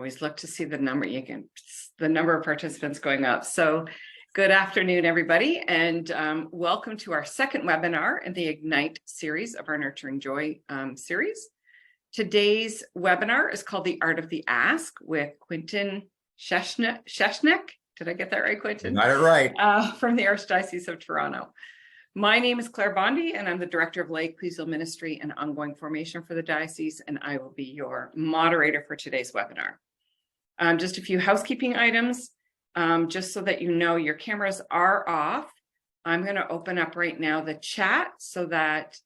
always look to see the number. The number of participants going up. So good afternoon, everybody, and welcome to our second webinar in the Ignite series of our Nurturing Joy series. Today's webinar is called The Art of the Ask with Quentin Schesnuik. Did I get that right, Quentin? Got it right. From the Archdiocese of Toronto. My name is Claire Bondi, and I'm the Director of Lay Ecclesial Ministry and Ongoing Formation for the Diocese, and I will be your moderator for today's webinar. Just a few housekeeping items, just so that you know your cameras are off. I'm going to open up right now the chat so that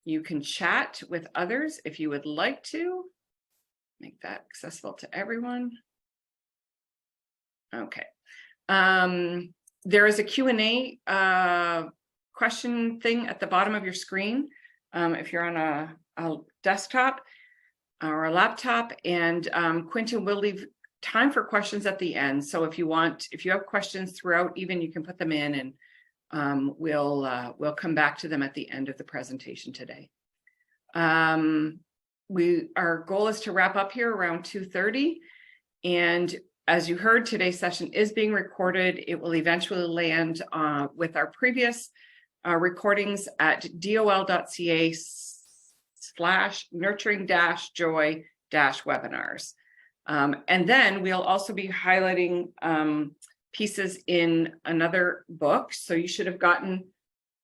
you can chat with others if you would like to. Make that accessible to everyone. Okay. There is a Q&A question thing at the bottom of your screen if you're on a desktop or a laptop, and Quentin will leave time for questions at the end. So if you have questions throughout, even you can put them in, and we'll come back to them at the end of the presentation today. Our goal is to wrap up here around 2:30, and as you heard, today's session is being recorded. It will eventually land with our previous recordings at dol.ca/nurturing-joy-webinars. And then we'll also be highlighting pieces in another book. So you should have gotten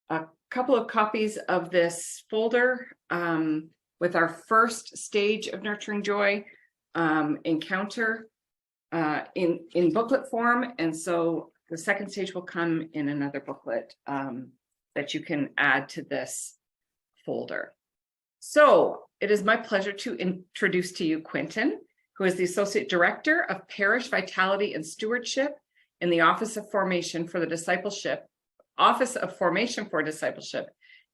a couple of copies of this folder with our first stage of Nurturing Joy encounter in booklet form, and so the second stage will come in another booklet that you can add to this folder. So it is my pleasure to introduce to you Quentin, who is the Associate Director of Parish Vitality and Stewardship in the Office of Formation for Discipleship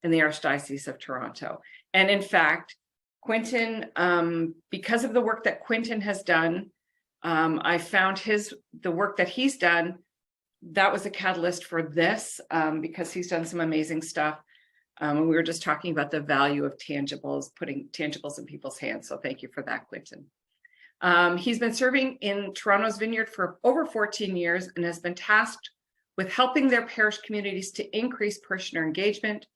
in the Archdiocese of Toronto. And in fact, Quentin, because of the work that Quentin has done, I found the work that he's done, that was a catalyst for this, because he's done some amazing stuff. And we were just talking about the value of tangibles, putting tangibles in people's hands. So thank you for that, Quentin. He's been serving in Toronto's Vineyard for over 14 years and has been tasked with helping their parish communities to increase parishioner engagement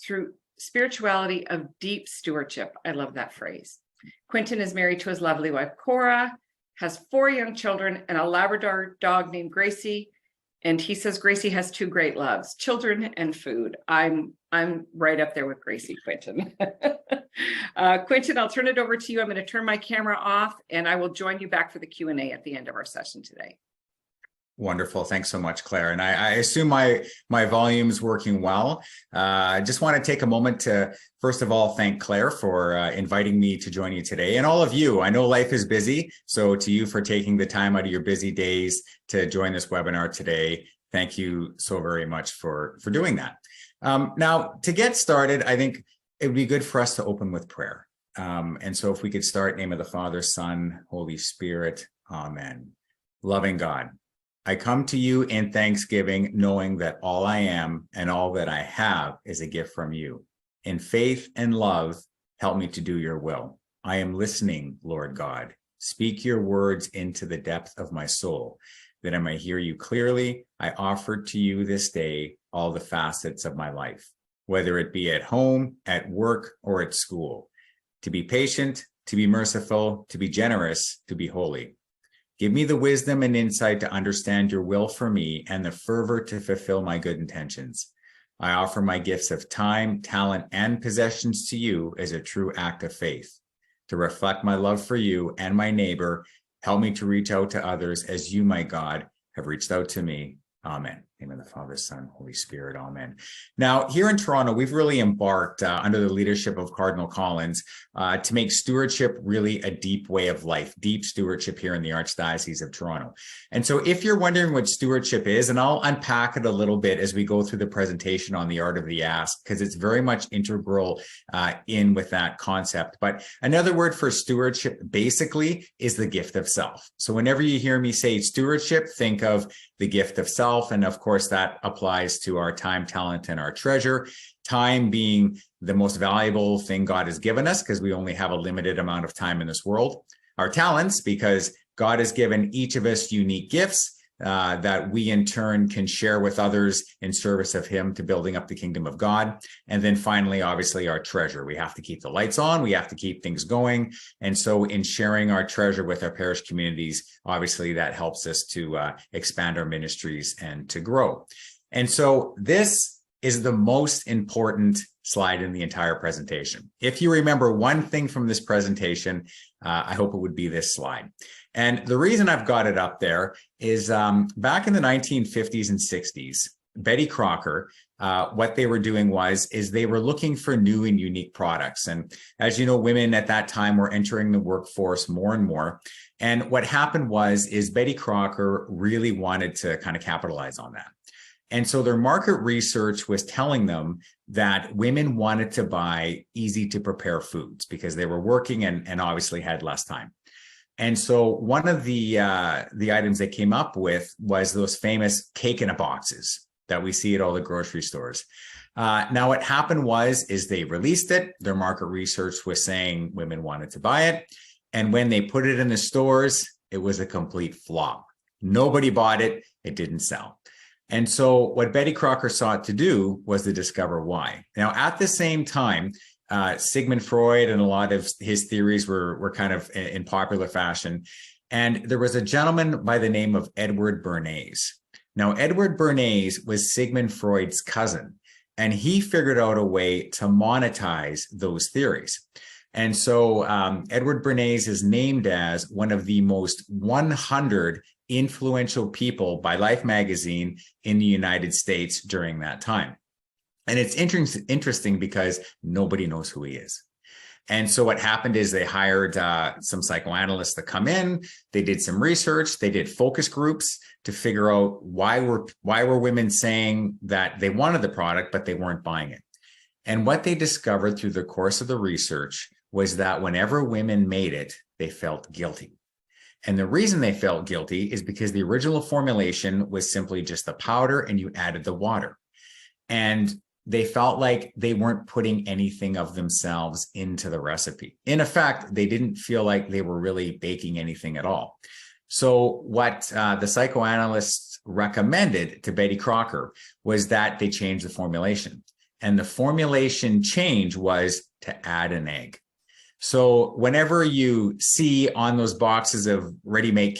through spirituality of deep stewardship. I love that phrase. Quentin is married to his lovely wife, Cora, has 4 young children and a Labrador dog named Gracie. And he says Gracie has 2 great loves, children and food. I'm right up there with Gracie, Quentin. Quentin, I'll turn it over to you. I'm going to turn my camera off, and I will join you back for the Q&A at the end of our session today. Wonderful. Thanks so much, Claire. And I assume my volume's working well. I just want to take a moment to, first of all, thank Claire for inviting me to join you today. And all of you, I know life is busy. So to you for taking the time out of your busy days to join this webinar today. Thank you so very much for doing that. Now, to get started, I think it would be good for us to open with prayer. And so if we could start, in the name of the Father, Son, Holy Spirit, Amen. Loving God, I come to you in thanksgiving, knowing that all I am and all that I have is a gift from you. In faith and love, help me to do your will. I am listening, Lord God. Speak your words into the depth of my soul, that I may hear you clearly. I offer to you this day all the facets of my life, whether it be at home, at work, or at school, to be patient, to be merciful, to be generous, to be holy. Give me the wisdom and insight to understand your will for me and the fervor to fulfill my good intentions. I offer my gifts of time, talent, and possessions to you as a true act of faith. To reflect my love for you and my neighbor, help me to reach out to others as you, my God, have reached out to me. Amen. In the name of the Father, Son, Holy Spirit. Amen. Now, here in Toronto, we've really embarked under the leadership of Cardinal Collins to make stewardship really a deep way of life, deep stewardship here in the Archdiocese of Toronto. And so if you're wondering what stewardship is, and I'll unpack it a little bit as we go through the presentation on the art of the ask, because it's very much integral in with that concept. But another word for stewardship basically is the gift of self. So whenever you hear me say stewardship, think of the gift of self. And of course, that applies to our time, talent, and our treasure. Time being the most valuable thing God has given us because we only have a limited amount of time in this world. our talents, because God has given each of us unique gifts that we in turn can share with others in service of Him to building up the kingdom of God. And then finally, obviously, our treasure. We have to keep the lights on. We have to keep things going. And so in sharing our treasure with our parish communities, obviously that helps us to expand our ministries and to grow. And so this is the most important slide in the entire presentation. If you remember one thing from this presentation, I hope it would be this slide. And the reason I've got it up there is back in the 1950s and 60s, Betty Crocker, what they were doing is they were looking for new and unique products. And as you know, women at that time were entering the workforce more and more. And what happened is Betty Crocker really wanted to kind of capitalize on that. And so their market research was telling them that women wanted to buy easy to prepare foods because they were working and obviously had less time. And so one of the items they came up with was those famous cake in a boxes that we see at all the grocery stores. Now what happened is they released it. Their market research was saying women wanted to buy it. And when they put it in the stores, it was a complete flop. Nobody bought it. It didn't sell. And so what Betty Crocker sought to do was to discover why. Now, at the same time, Sigmund Freud and a lot of his theories were kind of in popular fashion. And there was a gentleman by the name of Edward Bernays. Now, Edward Bernays was Sigmund Freud's cousin, and he figured out a way to monetize those theories. And so Edward Bernays is named as one of the most 100 influential people by Life magazine in the United States during that time. And it's interesting because nobody knows who he is. And so what happened is they hired some psychoanalysts to come in. They did some research. They did focus groups to figure out why were women saying that they wanted the product, but they weren't buying it. And what they discovered through the course of the research was that whenever women made it, they felt guilty. And the reason they felt guilty is because the original formulation was simply just the powder and you added the water. And they felt like they weren't putting anything of themselves into the recipe. In effect, they didn't feel like they were really baking anything at all. So what the psychoanalysts recommended to Betty Crocker was that they change the formulation. And the formulation change was to add an egg. So whenever you see on those boxes of ready-made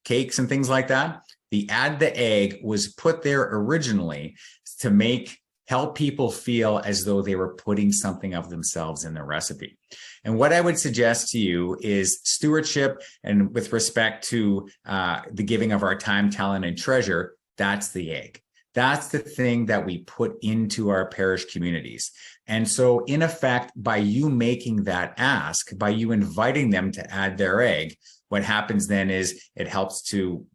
cakes and things like that, the add the egg was put there originally to help people feel as though they were putting something of themselves in the recipe. And what I would suggest to you is stewardship, and with respect to the giving of our time, talent, and treasure, that's the egg. That's the thing that we put into our parish communities. And so in effect, by you making that ask, by you inviting them to add their egg, what happens then is it helps to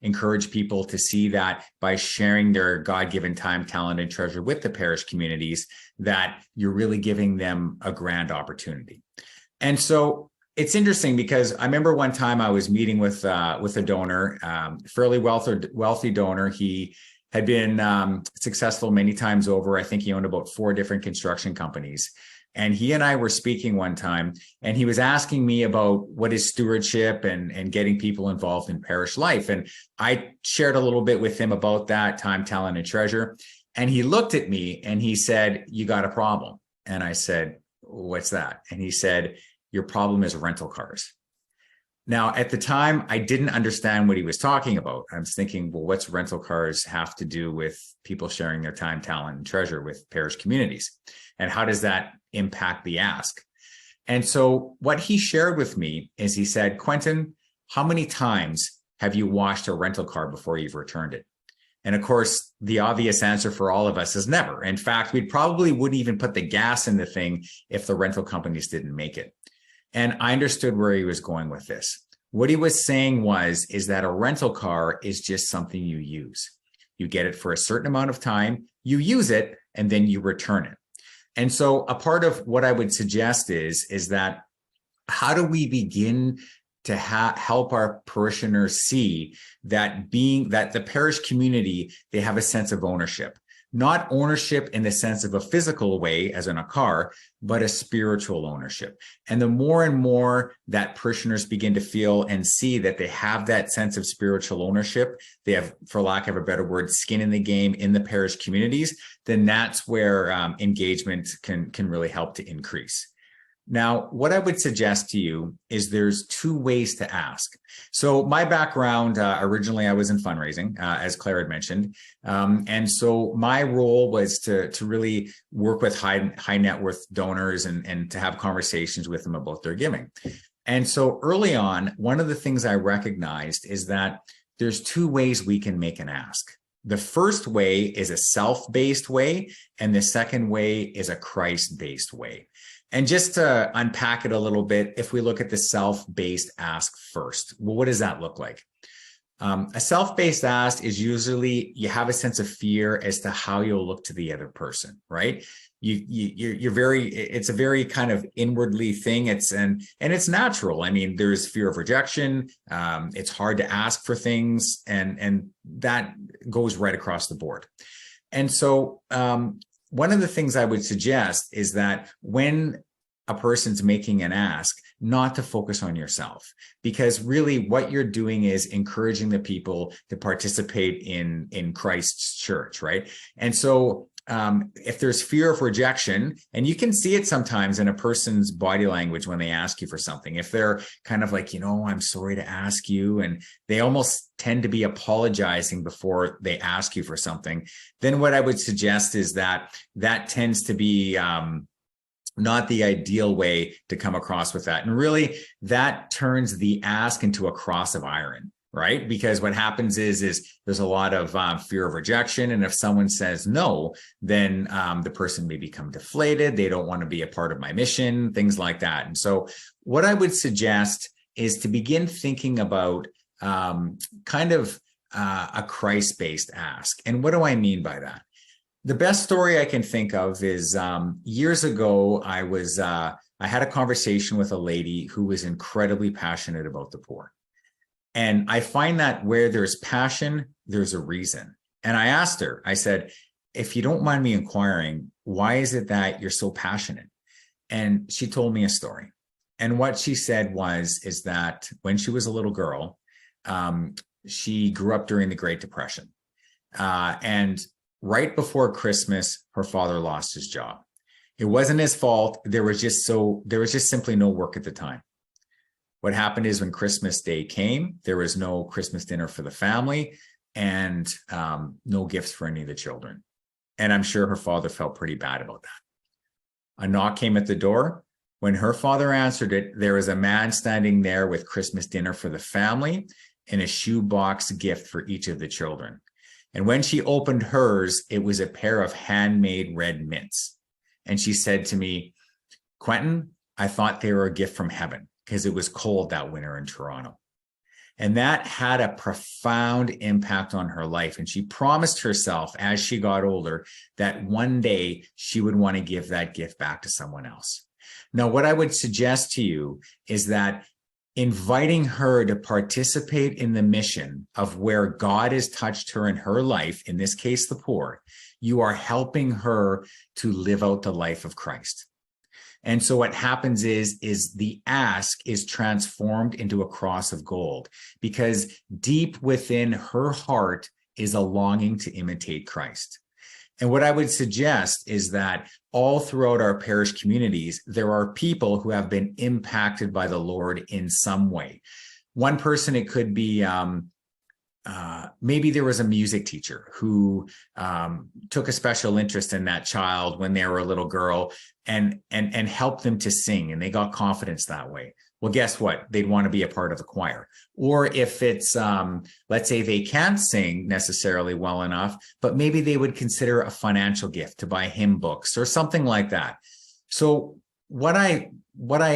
encourage people to see that by sharing their God-given time, talent, and treasure with the parish communities, that you're really giving them a grand opportunity. And so it's interesting because I remember one time I was meeting with a donor, fairly wealthy donor. He had been successful many times over. I think he owned about 4 different construction companies. And he and I were speaking one time, and he was asking me about what is stewardship and getting people involved in parish life. And I shared a little bit with him about that, time, talent, and treasure. And he looked at me and he said, "You got a problem." And I said, "What's that?" And he said, "Your problem is rental cars." Now, at the time, I didn't understand what he was talking about. I was thinking, well, what's rental cars have to do with people sharing their time, talent, and treasure with parish communities? And how does that impact the ask? And so what he shared with me is he said, "Quentin, how many times have you washed a rental car before you've returned it?" And of course, the obvious answer for all of us is never. In fact, we probably wouldn't even put the gas in the thing if the rental companies didn't make it. And I understood where he was going with this. What he was saying is that a rental car is just something you use. You get it for a certain amount of time, you use it, and then you return it. And so a part of what I would suggest is that how do we begin to help our parishioners see that the parish community, they have a sense of ownership, not ownership in the sense of a physical way, as in a car, but a spiritual ownership. And the more and more that parishioners begin to feel and see that they have that sense of spiritual ownership, they have, for lack of a better word, skin in the game in the parish communities, then that's where engagement can really help to increase. Now, what I would suggest to you is there's two ways to ask. So my background, originally I was in fundraising, as Claire had mentioned. And so my role was to really work with high net worth donors and to have conversations with them about their giving. And so early on, one of the things I recognized is that there's two ways we can make an ask. The first way is a self-based way, and the second way is a Christ-based way. And just to unpack it a little bit, if we look at the self-based ask first, well, what does that look like? A self-based ask is usually you have a sense of fear as to how you'll look to the other person, right? It's a very kind of inwardly thing. And it's natural. I mean, there's fear of rejection. It's hard to ask for things, and that goes right across the board. And so, one of the things I would suggest is that when a person's making an ask, not to focus on yourself, because really what you're doing is encouraging the people to participate in Christ's church, right? And so if there's fear of rejection, and you can see it sometimes in a person's body language when they ask you for something, if they're kind of like, I'm sorry to ask you, and they almost tend to be apologizing before they ask you for something, then what I would suggest is that tends to be not the ideal way to come across with that. And really that turns the ask into a cross of iron, right? Because what happens is there's a lot of fear of rejection. And if someone says no, then the person may become deflated. They don't want to be a part of my mission, things like that. And so what I would suggest is to begin thinking about kind of a Christ-based ask. And what do I mean by that? The best story I can think of is years ago, I had a conversation with a lady who was incredibly passionate about the poor. And I find that where there's passion, there's a reason. And I asked her, I said, if you don't mind me inquiring, why is it that you're so passionate? And she told me a story. And what she said is that when she was a little girl, she grew up during the Great Depression. And right before Christmas, her father lost his job. It wasn't his fault. There was just simply no work at the time. What happened is when Christmas Day came, there was no Christmas dinner for the family and no gifts for any of the children. And I'm sure her father felt pretty bad about that. A knock came at the door. When her father answered it, there was a man standing there with Christmas dinner for the family and a shoebox gift for each of the children. And when she opened hers, it was a pair of handmade red mints. And she said to me, Quentin, I thought they were a gift from heaven because it was cold that winter in Toronto. And that had a profound impact on her life. And she promised herself as she got older that one day she would want to give that gift back to someone else. Now, what I would suggest to you is that inviting her to participate in the mission of where God has touched her in her life, in this case, the poor, you are helping her to live out the life of Christ. And so what happens is the ask is transformed into a cross of gold, because deep within her heart is a longing to imitate Christ. And what I would suggest is that all throughout our parish communities, there are people who have been impacted by the Lord in some way. One person, it could be maybe there was a music teacher who took a special interest in that child when they were a little girl and helped them to sing, and they got confidence that way. Well, guess what? They'd want to be a part of the choir. Or if it's, let's say they can't sing necessarily well enough, but maybe they would consider a financial gift to buy hymn books or something like that. So what I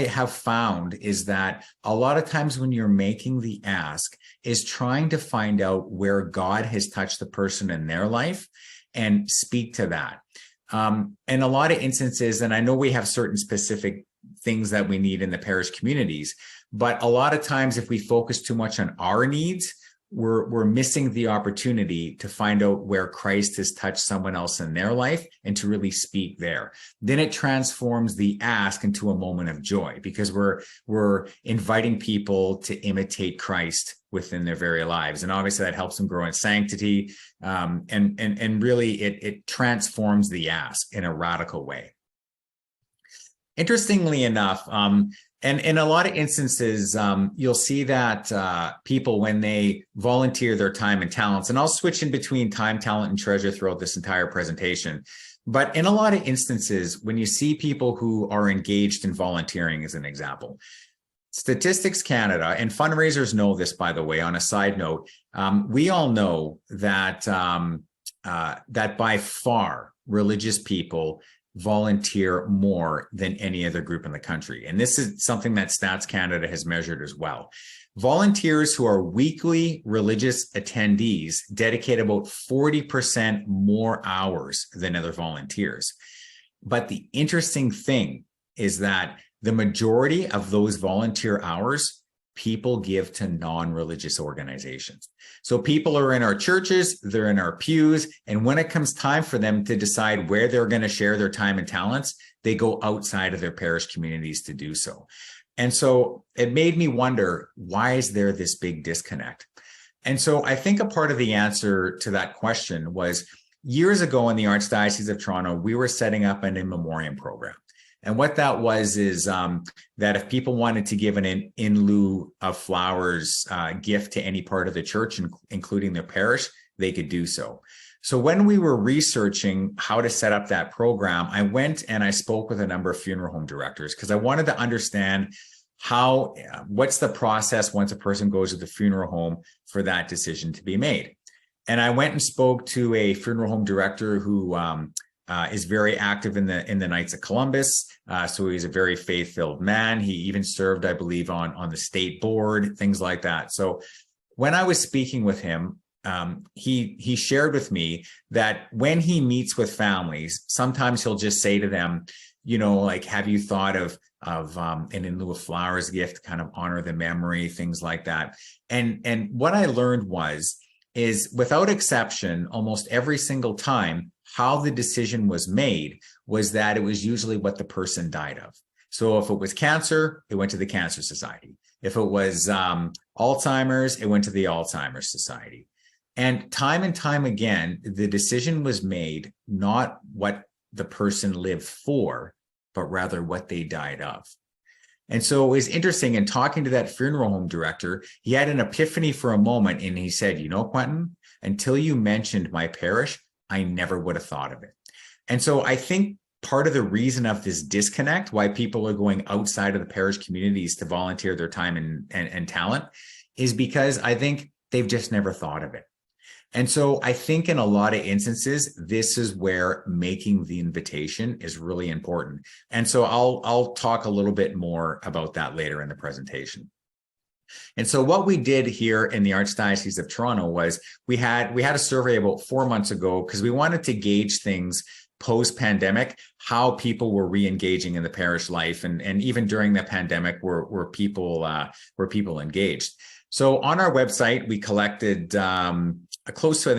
have found is that a lot of times when you're making the ask is trying to find out where God has touched the person in their life and speak to that. In a lot of instances, and I know we have certain specific things that we need in the parish communities, but a lot of times if we focus too much on our needs, we're missing the opportunity to find out where Christ has touched someone else in their life and to really speak there. Then it transforms the ask into a moment of joy, because we're inviting people to imitate Christ within their very lives. And obviously that helps them grow in sanctity. And really it transforms the ask in a radical way. Interestingly enough, and in a lot of instances, you'll see that people, when they volunteer their time and talents, and I'll switch in between time, talent, and treasure throughout this entire presentation. But in a lot of instances, when you see people who are engaged in volunteering, as an example, Statistics Canada, and fundraisers know this, by the way, on a side note, we all know that, that by far religious people volunteer more than any other group in the country. And this is something that Stats Canada has measured as well. Volunteers who are weekly religious attendees dedicate about 40% more hours than other volunteers. But the interesting thing is that the majority of those volunteer hours, people give to non-religious organizations. So people are in our churches, they're in our pews, and when it comes time for them to decide where they're going to share their time and talents, they go outside of their parish communities to do so. And so it made me wonder, why is there this big disconnect? And so I think a part of the answer to that question was, years ago in the Archdiocese of Toronto, we were setting up an in memoriam program. And what that was is that if people wanted to give an in lieu of flowers gift to any part of the church, including their parish, they could do so. So when we were researching how to set up that program, I went and I spoke with a number of funeral home directors, because I wanted to understand what's the process once a person goes to the funeral home for that decision to be made. And I went and spoke to a funeral home director who is very active in the Knights of Columbus. So he's a very faith-filled man. He even served, I believe, on the state board, things like that. So when I was speaking with him, he shared with me that when he meets with families, sometimes he'll just say to them, you know, like, have you thought of an in lieu of flowers gift, kind of honor the memory, things like that. And what I learned is without exception, almost every single time, how the decision was made was that it was usually what the person died of. So if it was cancer, it went to the Cancer Society. If it was Alzheimer's, it went to the Alzheimer's Society. And time again, the decision was made not what the person lived for, but rather what they died of. And so it was interesting, in talking to that funeral home director, he had an epiphany for a moment, and he said, you know, Quentin, until you mentioned my parish, I never would have thought of it. And so I think part of the reason of this disconnect, why people are going outside of the parish communities to volunteer their time and talent, is because I think they've just never thought of it. And so I think in a lot of instances, this is where making the invitation is really important. And so I'll talk a little bit more about that later in the presentation. And so what we did here in the Archdiocese of Toronto was we had a survey about 4 months ago, because we wanted to gauge things post-pandemic, how people were re-engaging in the parish life, and even during the pandemic, were people engaged. So on our website, we collected close to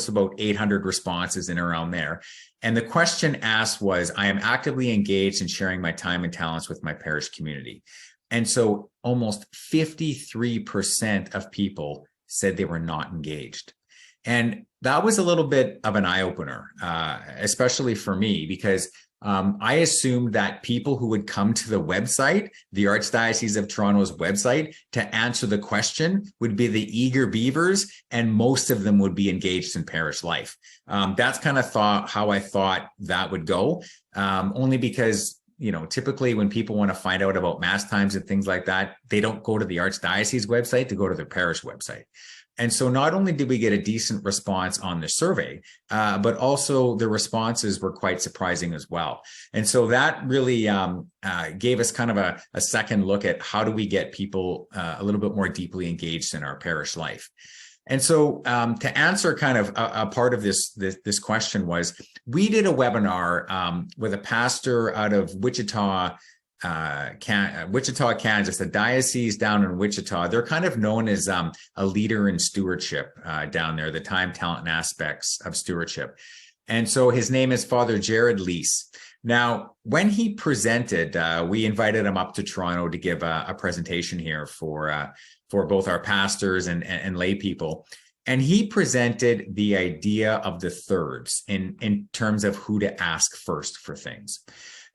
about 800 responses in and around there. And the question asked was, I am actively engaged in sharing my time and talents with my parish community. And so almost 53% of people said they were not engaged. And that was a little bit of an eye-opener, especially for me, because I assumed that people who would come to the website, the Archdiocese of Toronto's website, to answer the question would be the eager beavers, and most of them would be engaged in parish life. That's kind of how I thought that would go, only because, you know, typically when people want to find out about mass times and things like that, they don't go to the Archdiocese website, to go to their parish website. And so not only did we get a decent response on the survey, but also the responses were quite surprising as well. And so that really gave us kind of a second look at how do we get people a little bit more deeply engaged in our parish life. And so to answer kind of a part of this question was, we did a webinar with a pastor out of Wichita, Wichita, Kansas, the diocese down in Wichita. They're kind of known as a leader in stewardship down there, the time, talent, and aspects of stewardship. And so his name is Father Jared Leese. Now, when he presented, we invited him up to Toronto to give a presentation here for both our pastors and lay people. And he presented the idea of the thirds in terms of who to ask first for things.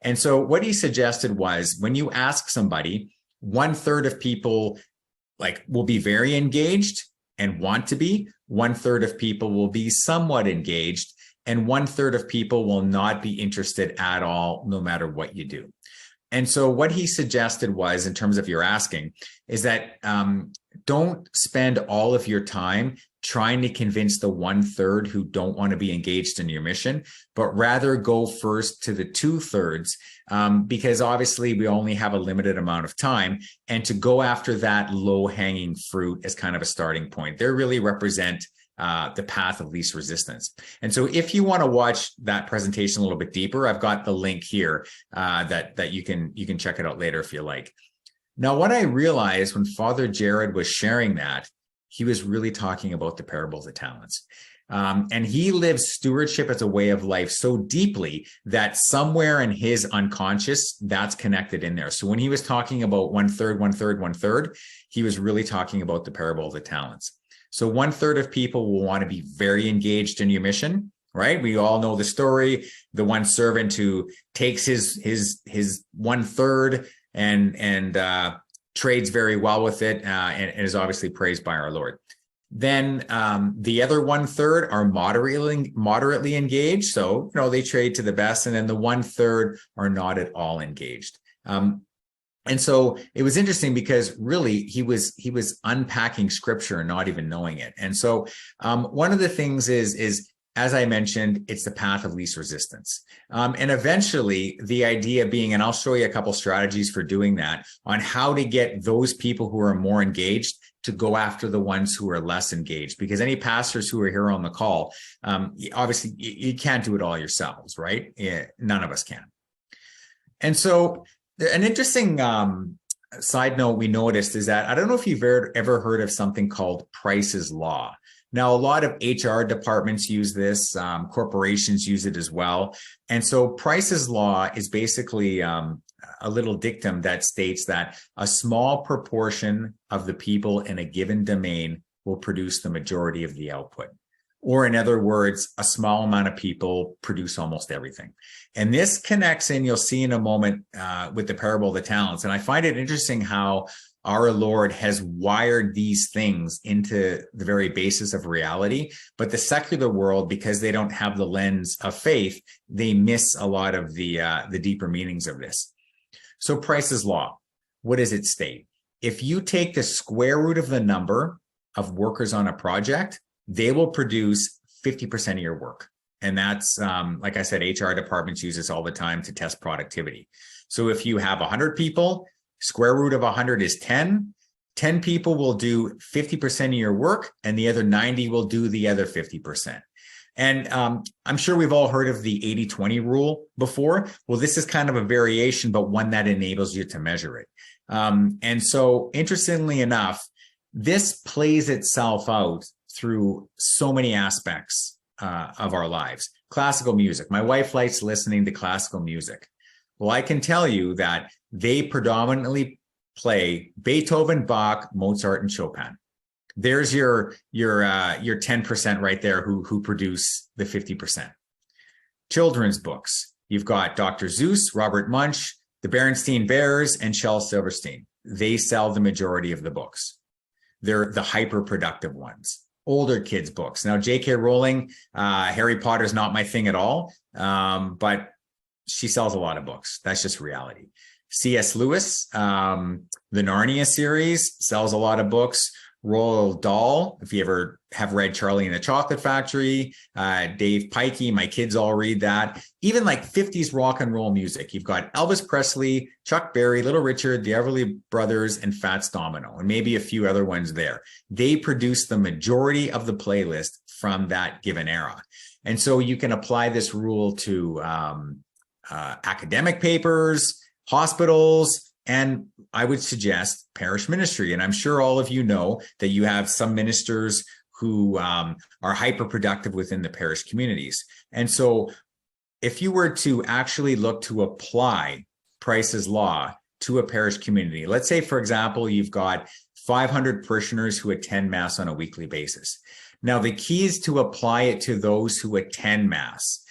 And so what he suggested was, when you ask somebody, 1/3 of people will be very engaged and want to be, 1/3 of people will be somewhat engaged, and 1/3 of people will not be interested at all, no matter what you do. And so what he suggested was, in terms of your asking, is that don't spend all of your time trying to convince the 1/3 who don't want to be engaged in your mission, but rather go first to the 2/3, because obviously we only have a limited amount of time, and to go after that low-hanging fruit as kind of a starting point. They really represent the path of least resistance. And so if you want to watch that presentation a little bit deeper, I've got the link here that you can check it out later if you like. Now, what I realized when Father Jared was sharing that, he was really talking about the parable of the talents. And he lives stewardship as a way of life so deeply that somewhere in his unconscious, that's connected in there. So when he was talking about 1/3, 1/3, 1/3, he was really talking about the parable of the talents. So 1/3 of people will want to be very engaged in your mission, right? We all know the story. The one servant who takes his 1/3 and trades very well with it, and is obviously praised by our Lord. Then the other 1/3 are moderately engaged. So, they trade to the best. And then the 1/3 are not at all engaged. And so it was interesting because really he was unpacking scripture and not even knowing it. And so one of the things is, as I mentioned, it's the path of least resistance. And eventually the idea being, and I'll show you a couple strategies for doing that, on how to get those people who are more engaged to go after the ones who are less engaged. Because any pastors who are here on the call, obviously you can't do it all yourselves, right? None of us can. And so an interesting side note we noticed is that, I don't know if you've ever heard of something called Price's Law. Now, a lot of HR departments use this, corporations use it as well. And so Price's Law is basically a little dictum that states that a small proportion of the people in a given domain will produce the majority of the output. Or in other words, a small amount of people produce almost everything. And this connects in, you'll see in a moment, with the parable of the talents. And I find it interesting how our Lord has wired these things into the very basis of reality. But the secular world, because they don't have the lens of faith, they miss a lot of the deeper meanings of this. So Price's Law, what does it state? If you take the square root of the number of workers on a project, they will produce 50% of your work. And that's, like I said, HR departments use this all the time to test productivity. So if you have 100 people, square root of 100 is 10. 10 people will do 50% of your work, and the other 90 will do the other 50%. And I'm sure we've all heard of the 80-20 rule before. Well, this is kind of a variation, but one that enables you to measure it. And so interestingly enough, this plays itself out through so many aspects of our lives. Classical music. My wife likes listening to classical music. Well, I can tell you that they predominantly play Beethoven, Bach, Mozart, and Chopin. There's your 10% right there who produce the 50%. Children's books. You've got Dr. Seuss, Robert Munch, the Berenstain Bears, and Shel Silverstein. They sell the majority of the books. They're the hyper-productive ones. Older kids' books. Now, J.K. Rowling, Harry Potter's not my thing at all, but she sells a lot of books. That's just reality. C.S. Lewis, the Narnia series, sells a lot of books. Roald Dahl, if you ever have read Charlie and the Chocolate Factory, Dave Pikey, my kids all read that. Even like 50s rock and roll music. You've got Elvis Presley, Chuck Berry, Little Richard, the Everly Brothers, and Fats Domino, and maybe a few other ones there. They produce the majority of the playlist from that given era. And so you can apply this rule to academic papers, hospitals, and I would suggest parish ministry. And I'm sure all of you know that you have some ministers who are hyper productive within the parish communities. And so if you were to actually look to apply Price's Law to a parish community, let's say, for example, you've got 500 parishioners who attend Mass on a weekly basis. Now, the key is to apply it to those who attend Mass.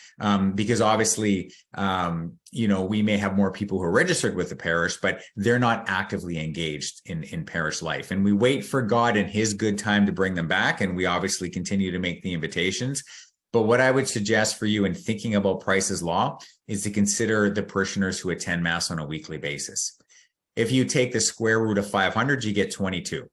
Because obviously, we may have more people who are registered with the parish, but they're not actively engaged in parish life. And we wait for God in his good time to bring them back. And we obviously continue to make the invitations. But what I would suggest for you in thinking about Price's Law is to consider the parishioners who attend Mass on a weekly basis. If you take the square root of 500, you get 22.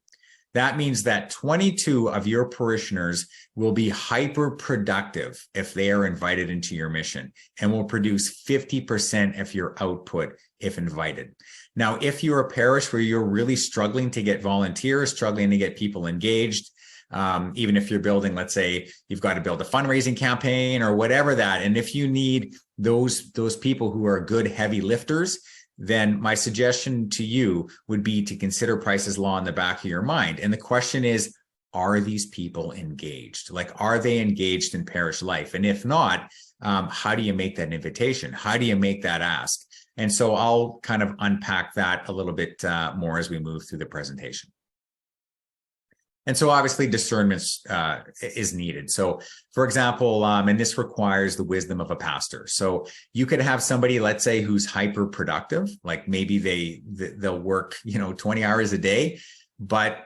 That means that 22 of your parishioners will be hyper productive if they are invited into your mission, and will produce 50% of your output if invited. Now, if you're a parish where you're really struggling to get volunteers, struggling to get people engaged, even if you're building, let's say you've got to build a fundraising campaign or whatever that, and if you need those people who are good heavy lifters, then my suggestion to you would be to consider Price's Law in the back of your mind. And the question is, are these people engaged? Like, are they engaged in parish life? And if not, how do you make that invitation? How do you make that ask? And so I'll kind of unpack that a little bit more as we move through the presentation. And so obviously discernment is needed. So for example, and this requires the wisdom of a pastor. So you could have somebody, let's say, who's hyper productive, like maybe they'll work, 20 hours a day, but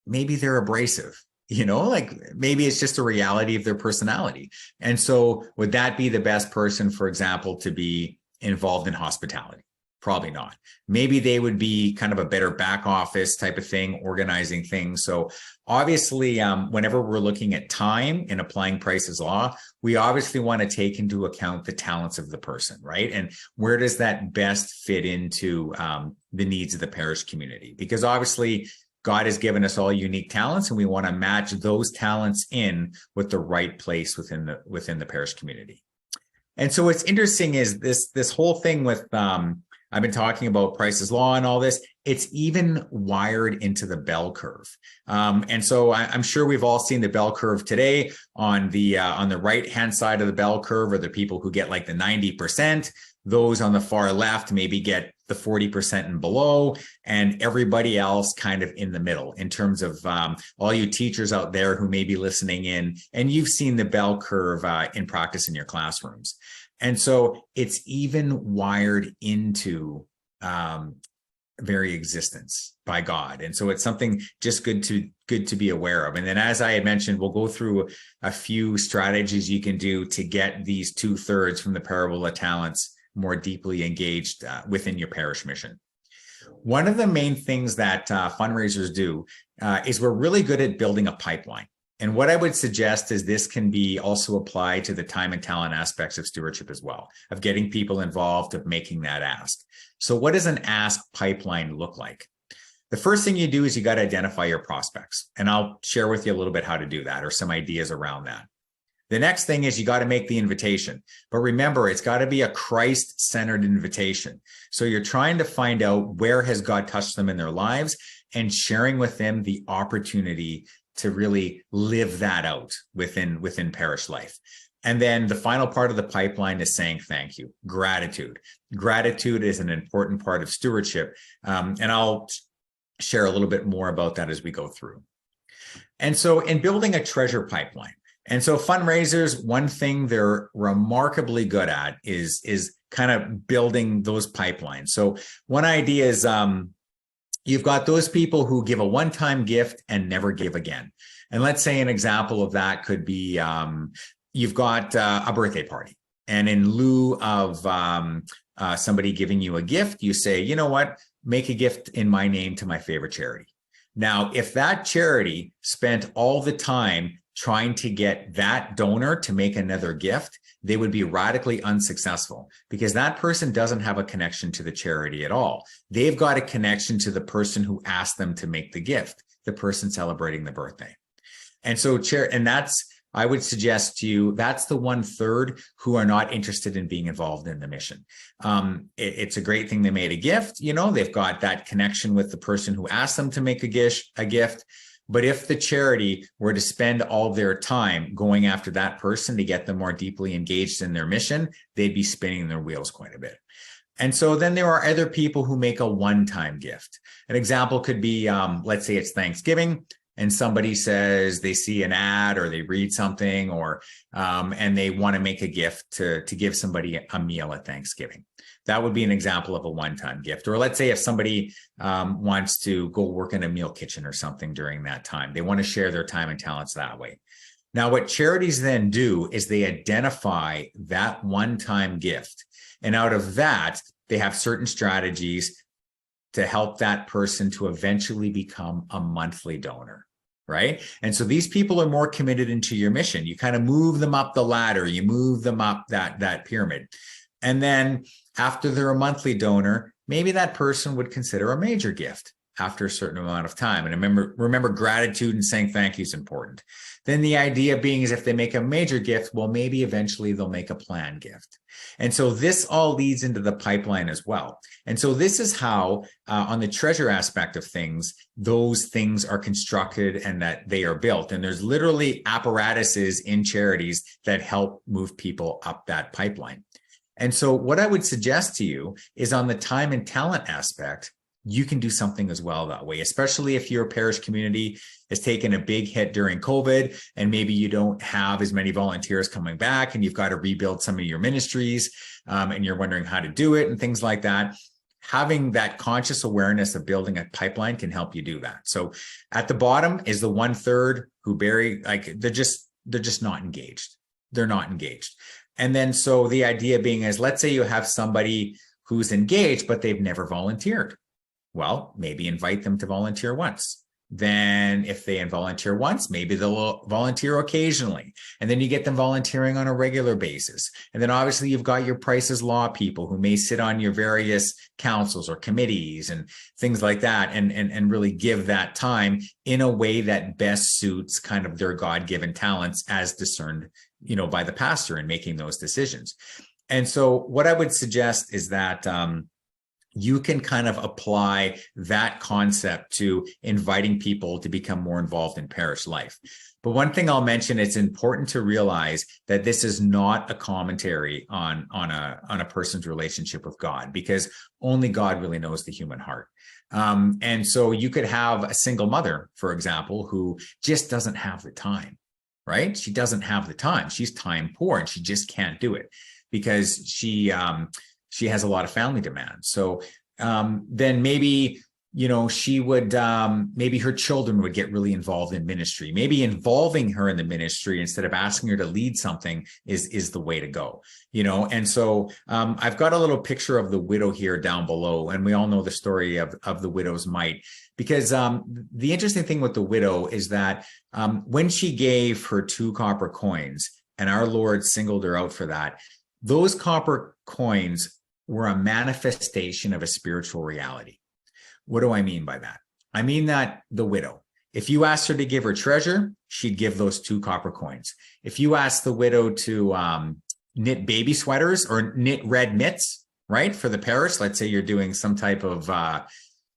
maybe they're abrasive, like maybe it's just a reality of their personality. And so would that be the best person, for example, to be involved in hospitality? Probably not. Maybe they would be kind of a better back office type of thing, organizing things. So obviously, whenever we're looking at time and applying Price's Law, we obviously want to take into account the talents of the person, right? And where does that best fit into the needs of the parish community? Because obviously, God has given us all unique talents, and we want to match those talents in with the right place within the parish community. And so what's interesting is this whole thing with I've been talking about Price's Law and all this. It's even wired into the bell curve. And so I'm sure we've all seen the bell curve today. On the right-hand side of the bell curve are the people who get like the 90%. Those on the far left maybe get the 40% and below, and everybody else kind of in the middle in terms of all you teachers out there who may be listening in, and you've seen the bell curve in practice in your classrooms. And so it's even wired into very existence by God. And so it's something just good to be aware of. And then, as I had mentioned, we'll go through a few strategies you can do to get these 2/3 from the parable of talents more deeply engaged within your parish mission. One of the main things that fundraisers do is we're really good at building a pipeline. And what I would suggest is this can be also applied to the time and talent aspects of stewardship as well, of getting people involved, of making that ask. So what does an ask pipeline look like? The first thing you do is you got to identify your prospects. And I'll share with you a little bit how to do that, or some ideas around that. The next thing is you got to make the invitation. But remember, it's got to be a Christ-centered invitation. So you're trying to find out where has God touched them in their lives, and sharing with them the opportunity to really live that out within parish life. And then the final part of the pipeline is saying thank you, gratitude. Gratitude is an important part of stewardship. And I'll share a little bit more about that as we go through. And so in building a treasure pipeline, and so fundraisers, one thing they're remarkably good at is kind of building those pipelines. So one idea is, you've got those people who give a one-time gift and never give again. And let's say an example of that could be you've got a birthday party. And in lieu of somebody giving you a gift, you say, you know what, make a gift in my name to my favorite charity. Now, if that charity spent all the time trying to get that donor to make another gift, they would be radically unsuccessful, because that person doesn't have a connection to the charity at all. They've got a connection to the person who asked them to make the gift, the person celebrating the birthday. And so that's I would suggest to you that's the 1/3 who are not interested in being involved in the mission. It's a great thing they made a gift. They've got that connection with the person who asked them to make a gift. But if the charity were to spend all their time going after that person to get them more deeply engaged in their mission, they'd be spinning their wheels quite a bit. And so then there are other people who make a one-time gift. An example could be, let's say it's Thanksgiving, and somebody says they see an ad or they read something, and they want to make a gift to give somebody a meal at Thanksgiving. That would be an example of a one-time gift. Or let's say if somebody wants to go work in a meal kitchen or something during that time, they want to share their time and talents that way. Now, what charities then do is they identify that one-time gift. And out of that, they have certain strategies to help that person to eventually become a monthly donor, right? And so these people are more committed into your mission. You kind of move them up the ladder, you move them up that pyramid. And then after they're a monthly donor, maybe that person would consider a major gift after a certain amount of time. And remember gratitude and saying thank you is important. Then the idea being is if they make a major gift, well, maybe eventually they'll make a planned gift. And so this all leads into the pipeline as well. And so this is how, on the treasure aspect of things, those things are constructed and that they are built. And there's literally apparatuses in charities that help move people up that pipeline. And so what I would suggest to you is on the time and talent aspect, you can do something as well that way, especially if your parish community has taken a big hit during COVID and maybe you don't have as many volunteers coming back and you've got to rebuild some of your ministries and you're wondering how to do it and things like that. Having that conscious awareness of building a pipeline can help you do that. So at the bottom is the 1/3 who they're just not engaged. They're not engaged. And then so the idea being is, let's say you have somebody who's engaged, but they've never volunteered. Well, maybe invite them to volunteer once. Then if they volunteer once, maybe they'll volunteer occasionally. And then you get them volunteering on a regular basis. And then obviously you've got your Price's Law people who may sit on your various councils or committees and things like that and really give that time in a way that best suits kind of their God-given talents as discerned, by the pastor in making those decisions. And so what I would suggest is that you can kind of apply that concept to inviting people to become more involved in parish life. But one thing I'll mention, it's important to realize that this is not a commentary on a person's relationship with God, because only God really knows the human heart. And so you could have a single mother, for example, who just doesn't have the time, right? She doesn't have the time. She's time poor and she just can't do it because she has a lot of family demands. So then maybe, she would, maybe her children would get really involved in ministry. Maybe involving her in the ministry instead of asking her to lead something is the way to go, And so I've got a little picture of the widow here down below, and we all know the story of the widow's mite, because the interesting thing with the widow is that when she gave her 2 copper coins, and our Lord singled her out for that, those copper coins were a manifestation of a spiritual reality. What do I mean by that? I mean that the widow, if you asked her to give her treasure, she'd give those 2 copper coins. If you asked the widow to knit baby sweaters or knit red mitts, right, for the parish, let's say you're doing some type of,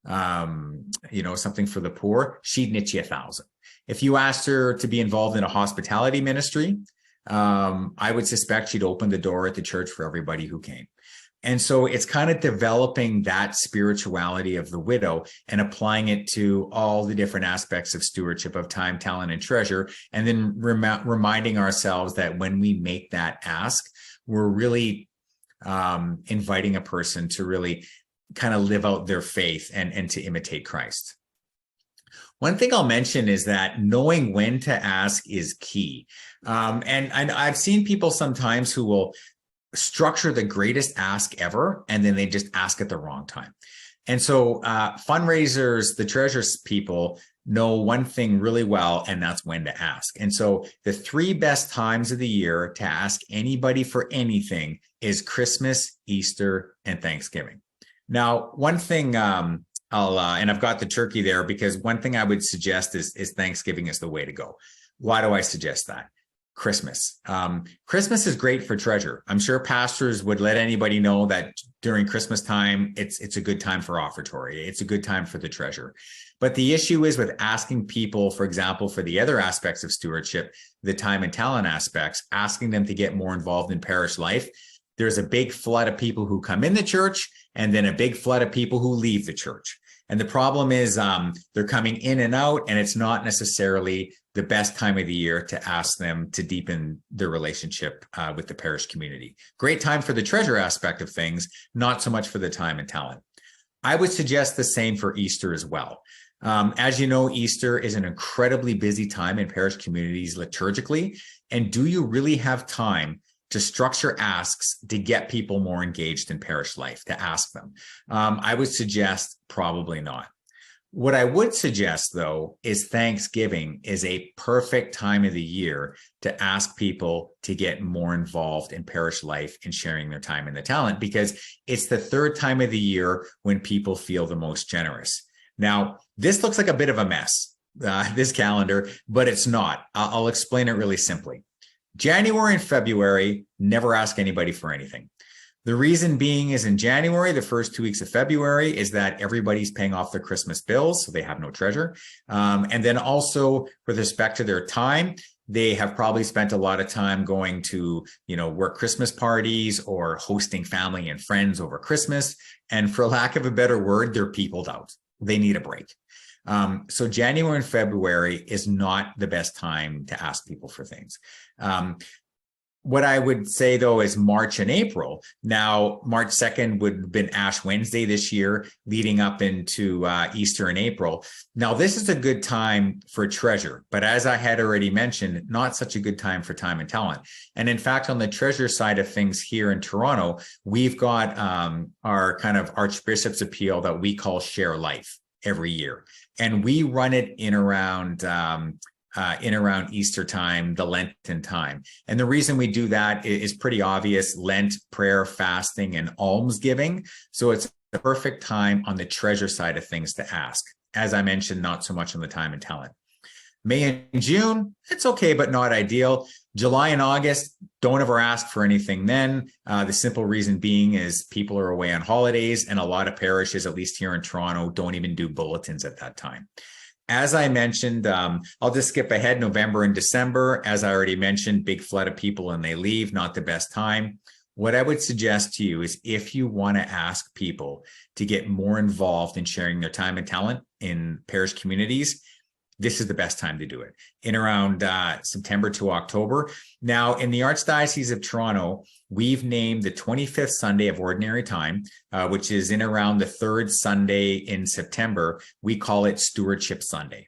something for the poor, she'd knit you 1,000. If you asked her to be involved in a hospitality ministry, I would suspect she'd open the door at the church for everybody who came. And so it's kind of developing that spirituality of the widow and applying it to all the different aspects of stewardship of time, talent, and treasure. And then reminding ourselves that when we make that ask, we're really inviting a person to really kind of live out their faith and to imitate Christ. One thing I'll mention is that knowing when to ask is key. And I've seen people sometimes who will structure the greatest ask ever, and then they just ask at the wrong time. And so fundraisers, the treasures people know one thing really well, and that's when to ask. And so the 3 best times of the year to ask anybody for anything is Christmas, Easter, and Thanksgiving. Now, one thing and I've got the turkey there because one thing I would suggest is Thanksgiving is the way to go. Why do I suggest that? Christmas. Christmas is great for treasure. I'm sure pastors would let anybody know that during Christmas time, it's a good time for offertory. It's a good time for the treasure. But the issue is with asking people, for example, for the other aspects of stewardship, the time and talent aspects, asking them to get more involved in parish life. There's a big flood of people who come in the church and then a big flood of people who leave the church. And the problem is they're coming in and out, and it's not necessarily the best time of the year to ask them to deepen their relationship with the parish community. Great time for the treasure aspect of things, not so much for the time and talent. I would suggest the same for Easter as well. As you know, Easter is an incredibly busy time in parish communities liturgically. And do you really have time to structure asks to get people more engaged in parish life, to ask them? I would suggest probably not. What I would suggest, though, is Thanksgiving is a perfect time of the year to ask people to get more involved in parish life and sharing their time and the talent, because it's the third time of the year when people feel the most generous. Now, this looks like a bit of a mess, this calendar, but it's not. I'll explain it really simply. January and February, never ask anybody for anything. The reason being is in January, the first 2 weeks of February, is that everybody's paying off their Christmas bills, so they have no treasure. And then also with respect to their time, they have probably spent a lot of time going to, work Christmas parties or hosting family and friends over Christmas. And for lack of a better word, they're peopled out. They need a break. So January and February is not the best time to ask people for things. What I would say, though, is March and April. Now, March 2nd would have been Ash Wednesday this year, leading up into Easter in April. Now, this is a good time for treasure, but as I had already mentioned, not such a good time for time and talent. And in fact, on the treasure side of things here in Toronto, we've got our kind of Archbishop's appeal that we call Share Life every year. And we run it in around Easter time, the Lenten time. And the reason we do that is pretty obvious: Lent, prayer, fasting, and almsgiving. So it's the perfect time on the treasure side of things to ask. As I mentioned, not so much on the time and talent. May and June, it's okay, but not ideal. July and August, don't ever ask for anything then. The simple reason being is people are away on holidays, and a lot of parishes, at least here in Toronto, don't even do bulletins at that time. As I mentioned, I'll just skip ahead. November and December, as I already mentioned, big flood of people and they leave, not the best time. What I would suggest to you is, if you want to ask people to get more involved in sharing their time and talent in parish communities, this is the best time to do it, in around September to October. Now, in the Archdiocese of Toronto, we've named the 25th Sunday of Ordinary Time, which is in around the third Sunday in September. We call it Stewardship Sunday.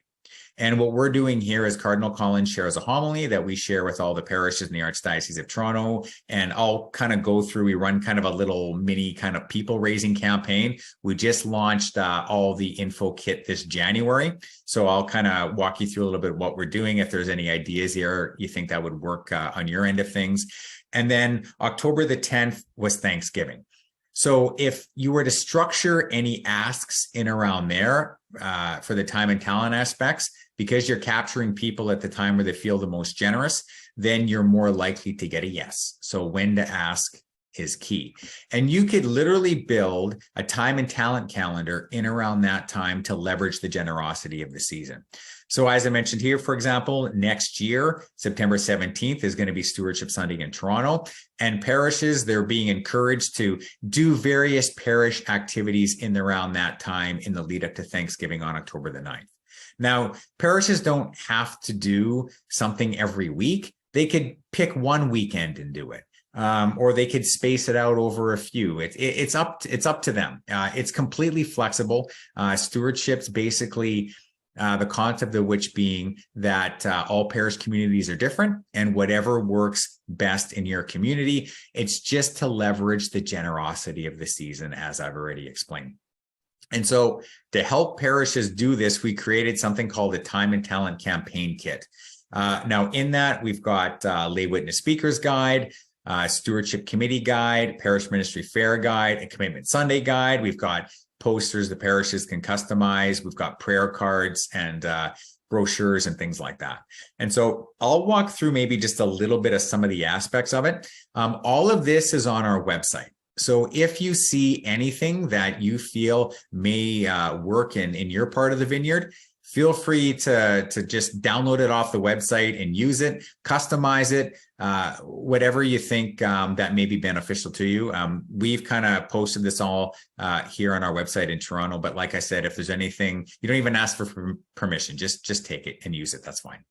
And what we're doing here is Cardinal Collins shares a homily that we share with all the parishes in the Archdiocese of Toronto. And I'll kind of go through, we run kind of a little mini kind of people raising campaign. We just launched all the info kit this January. So I'll kind of walk you through a little bit of what we're doing. If there's any ideas here you think that would work on your end of things. And then October the 10th was Thanksgiving. So if you were to structure any asks in around there for the time and talent aspects, because you're capturing people at the time where they feel the most generous, then you're more likely to get a yes. So when to ask is key. And you could literally build a time and talent calendar in around that time to leverage the generosity of the season. So as I mentioned here, for example, next year, September 17th is going to be Stewardship Sunday in Toronto, and parishes, they're being encouraged to do various parish activities in around that time in the lead up to Thanksgiving on October the 9th. Now, parishes don't have to do something every week. They could pick one weekend and do it. Or they could space it out over a few. It's up to them. It's completely flexible. Stewardship's basically the concept of which being that all parish communities are different, and whatever works best in your community, it's just to leverage the generosity of the season, as I've already explained. And so to help parishes do this, we created something called the Time and Talent Campaign Kit. Now in that, we've got Lay Witness Speakers Guide, Stewardship Committee Guide, Parish Ministry Fair Guide, and Commitment Sunday Guide. We've got posters the parishes can customize. We've got prayer cards and brochures and things like that. And so I'll walk through maybe just a little bit of some of the aspects of it. All of this is on our website. So if you see anything that you feel may work in your part of the vineyard, feel free to just download it off the website and use it, customize it, whatever you think that may be beneficial to you. We've kind of posted this all here on our website in Toronto. But like I said, if there's anything, you don't even ask for permission, just take it and use it. That's fine.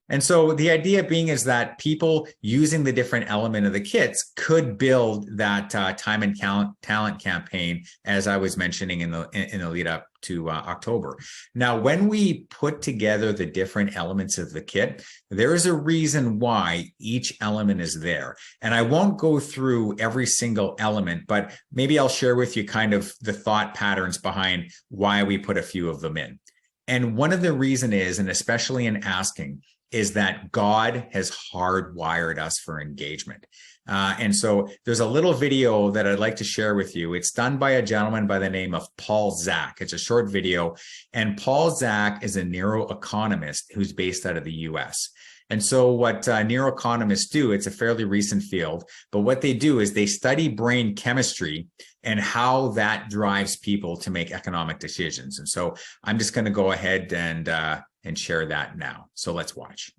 And so the idea being is that people using the different element of the kits could build that time and talent campaign, as I was mentioning in the lead up to October. Now, when we put together the different elements of the kit, there is a reason why each element is there. And I won't go through every single element, but maybe I'll share with you kind of the thought patterns behind why we put a few of them in. And one of the reason is, and especially in asking, is that God has hardwired us for engagement. And so there's a little video that I'd like to share with you. It's done by a gentleman by the name of Paul Zak. It's a short video. And Paul Zak is a neuroeconomist who's based out of the US. And so what neuroeconomists do, it's a fairly recent field, but what they do is they study brain chemistry and how that drives people to make economic decisions. And so I'm just going to go ahead and share that now. So let's watch.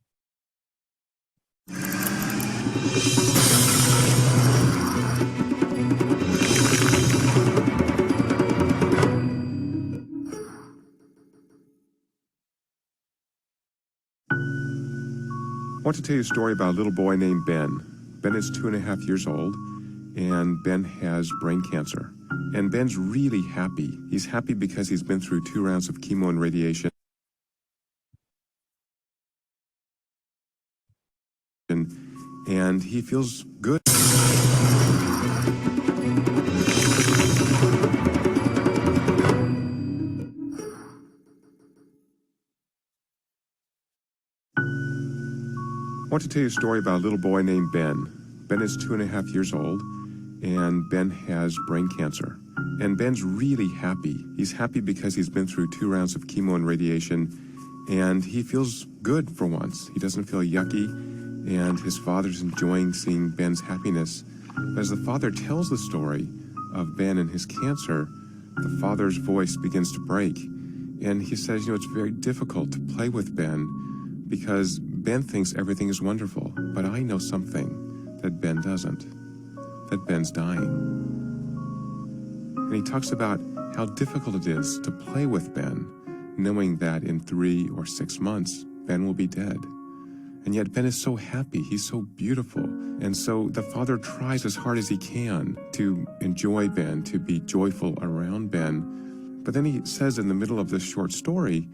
I want to tell you a story about a little boy named Ben. Ben is 2.5 years old, and Ben has brain cancer. And Ben's really happy. He's happy because he's been through 2 rounds of chemo and radiation. And he feels good. I want to tell you a story about a little boy named Ben. Ben is 2.5 years old, and Ben has brain cancer. And Ben's really happy. He's happy because he's been through 2 rounds of chemo and radiation, and he feels good for once. He doesn't feel yucky, and his father's enjoying seeing Ben's happiness. But as the father tells the story of Ben and his cancer, the father's voice begins to break. And he says, it's very difficult to play with Ben because Ben thinks everything is wonderful, but I know something that Ben doesn't, that Ben's dying. And he talks about how difficult it is to play with Ben, knowing that in 3 or 6 months, Ben will be dead. And yet Ben is so happy, he's so beautiful. And so the father tries as hard as he can to enjoy Ben, to be joyful around Ben. But then he says in the middle of this short story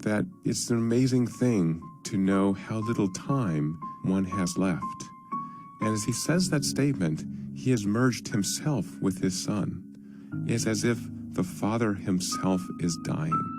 that it's an amazing thing to know how little time one has left. And as he says that statement, he has merged himself with his son. It's as if the father himself is dying.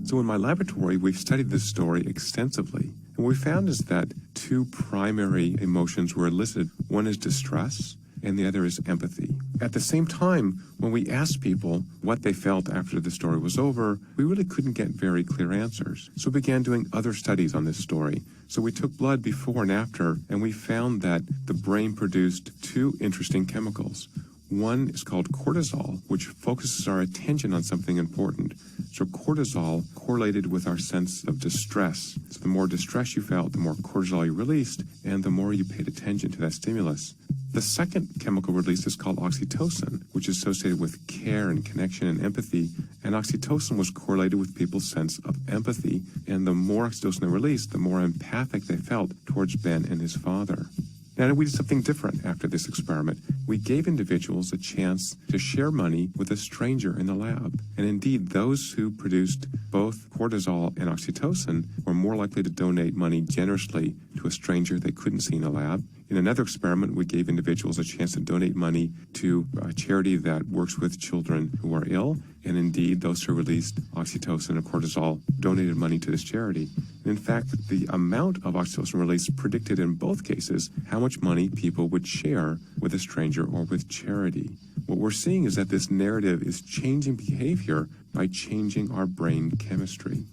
So in my laboratory, we've studied this story extensively. And what we found is that 2 primary emotions were elicited. One is distress, and the other is empathy. At the same time, when we asked people what they felt after the story was over, we really couldn't get very clear answers. So we began doing other studies on this story. So we took blood before and after, and we found that the brain produced 2 interesting chemicals. One is called cortisol, which focuses our attention on something important. So cortisol correlated with our sense of distress. So the more distress you felt, the more cortisol you released, and the more you paid attention to that stimulus. The second chemical release is called oxytocin, which is associated with care and connection and empathy. And oxytocin was correlated with people's sense of empathy. And the more oxytocin they released, the more empathic they felt towards Ben and his father. Now, we did something different after this experiment. We gave individuals a chance to share money with a stranger in the lab. And indeed, those who produced both cortisol and oxytocin were more likely to donate money generously to a stranger they couldn't see in a lab. In another experiment, we gave individuals a chance to donate money to a charity that works with children who are ill. And indeed, those who released oxytocin and cortisol donated money to this charity. In fact, the amount of oxytocin release predicted in both cases how much money people would share with a stranger or with charity. What we're seeing is that this narrative is changing behavior by changing our brain chemistry.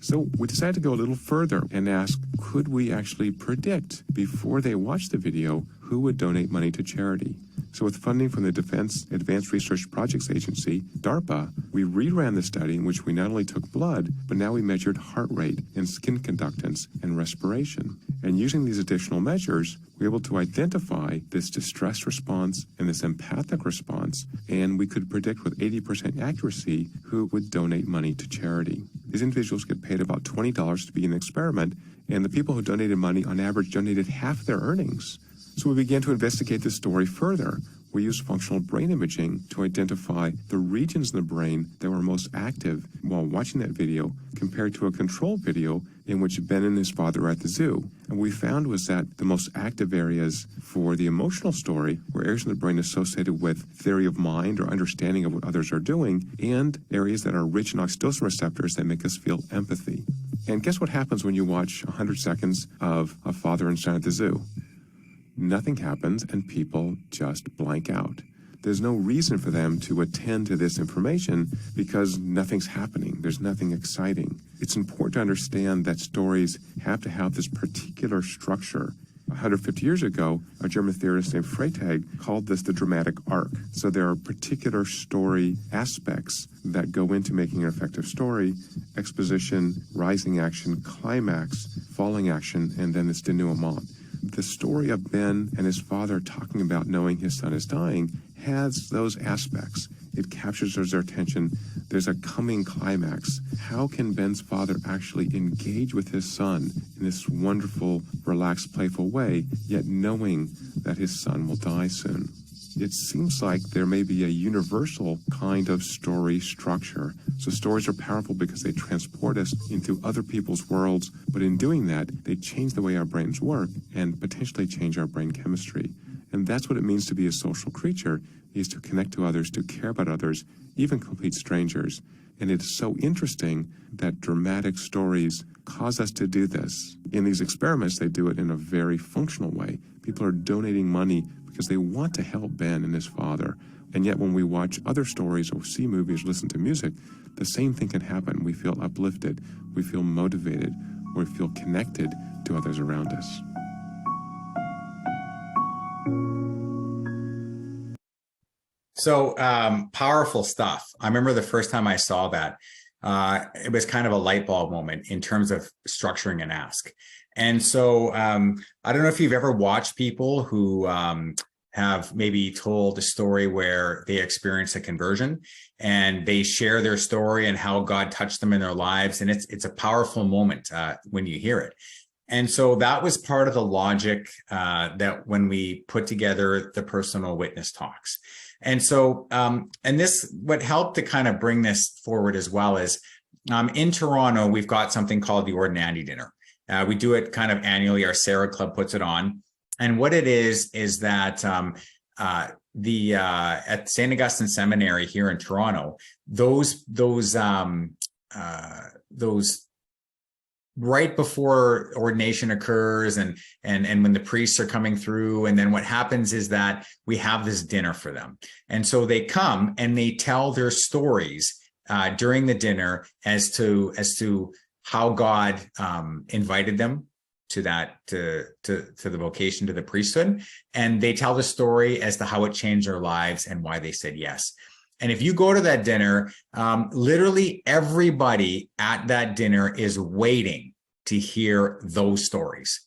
So we decided to go a little further and ask, could we actually predict before they watched the video who would donate money to charity? So with funding from the Defense Advanced Research Projects Agency, DARPA, we reran the study in which we not only took blood, but now we measured heart rate and skin conductance and respiration. And using these additional measures, we were able to identify this distress response and this empathic response, and we could predict with 80% accuracy who would donate money to charity. These individuals get paid about $20 to be in the experiment, and the people who donated money on average donated half their earnings. So we began to investigate this story further. We used functional brain imaging to identify the regions in the brain that were most active while watching that video compared to a control video in which Ben and his father were at the zoo. And what we found was that the most active areas for the emotional story were areas in the brain associated with theory of mind or understanding of what others are doing, and areas that are rich in oxytocin receptors that make us feel empathy. And guess what happens when you watch 100 seconds of a father and son at the zoo? Nothing happens and people just blank out. There's no reason for them to attend to this information because nothing's happening. There's nothing exciting. It's important to understand that stories have to have this particular structure. 150 years ago, a German theorist named Freytag called this the dramatic arc. So there are particular story aspects that go into making an effective story: exposition, rising action, climax, falling action, and then this denouement. The story of Ben and his father talking about knowing his son is dying has those aspects. It captures their attention. There's a coming climax. How can Ben's father actually engage with his son in this wonderful, relaxed, playful way, yet knowing that his son will die soon? It seems like there may be a universal kind of story structure. So stories are powerful because they transport us into other people's worlds, but in doing that, they change the way our brains work and potentially change our brain chemistry. And that's what it means to be a social creature, is to connect to others, to care about others, even complete strangers. And it's so interesting that dramatic stories cause us to do this. In these experiments, they do it in a very functional way. People are donating money because they want to help Ben and his father. And yet when we watch other stories or see movies, listen to music, the same thing can happen. We feel uplifted, we feel motivated, we feel connected to others around us. So powerful stuff. I remember the first time I saw that, it was kind of a light bulb moment in terms of structuring an ask. And so I don't know if you've ever watched people who have maybe told a story where they experienced a conversion and they share their story and how God touched them in their lives. And it's a powerful moment when you hear it. And so that was part of the logic that when we put together the personal witness talks. And so, and this, what helped to kind of bring this forward as well is in Toronto, we've got something called the Ordinandi Dinner. We do it kind of annually. Our Sarah Club puts it on. And what it is that at St. Augustine Seminary here in Toronto, those right before ordination occurs and when the priests are coming through, and then what happens is that we have this dinner for them. And so they come and they tell their stories during the dinner as to how God invited them to the vocation, to the priesthood. And they tell the story as to how it changed their lives and why they said yes. And if you go to that dinner, literally everybody at that dinner is waiting to hear those stories.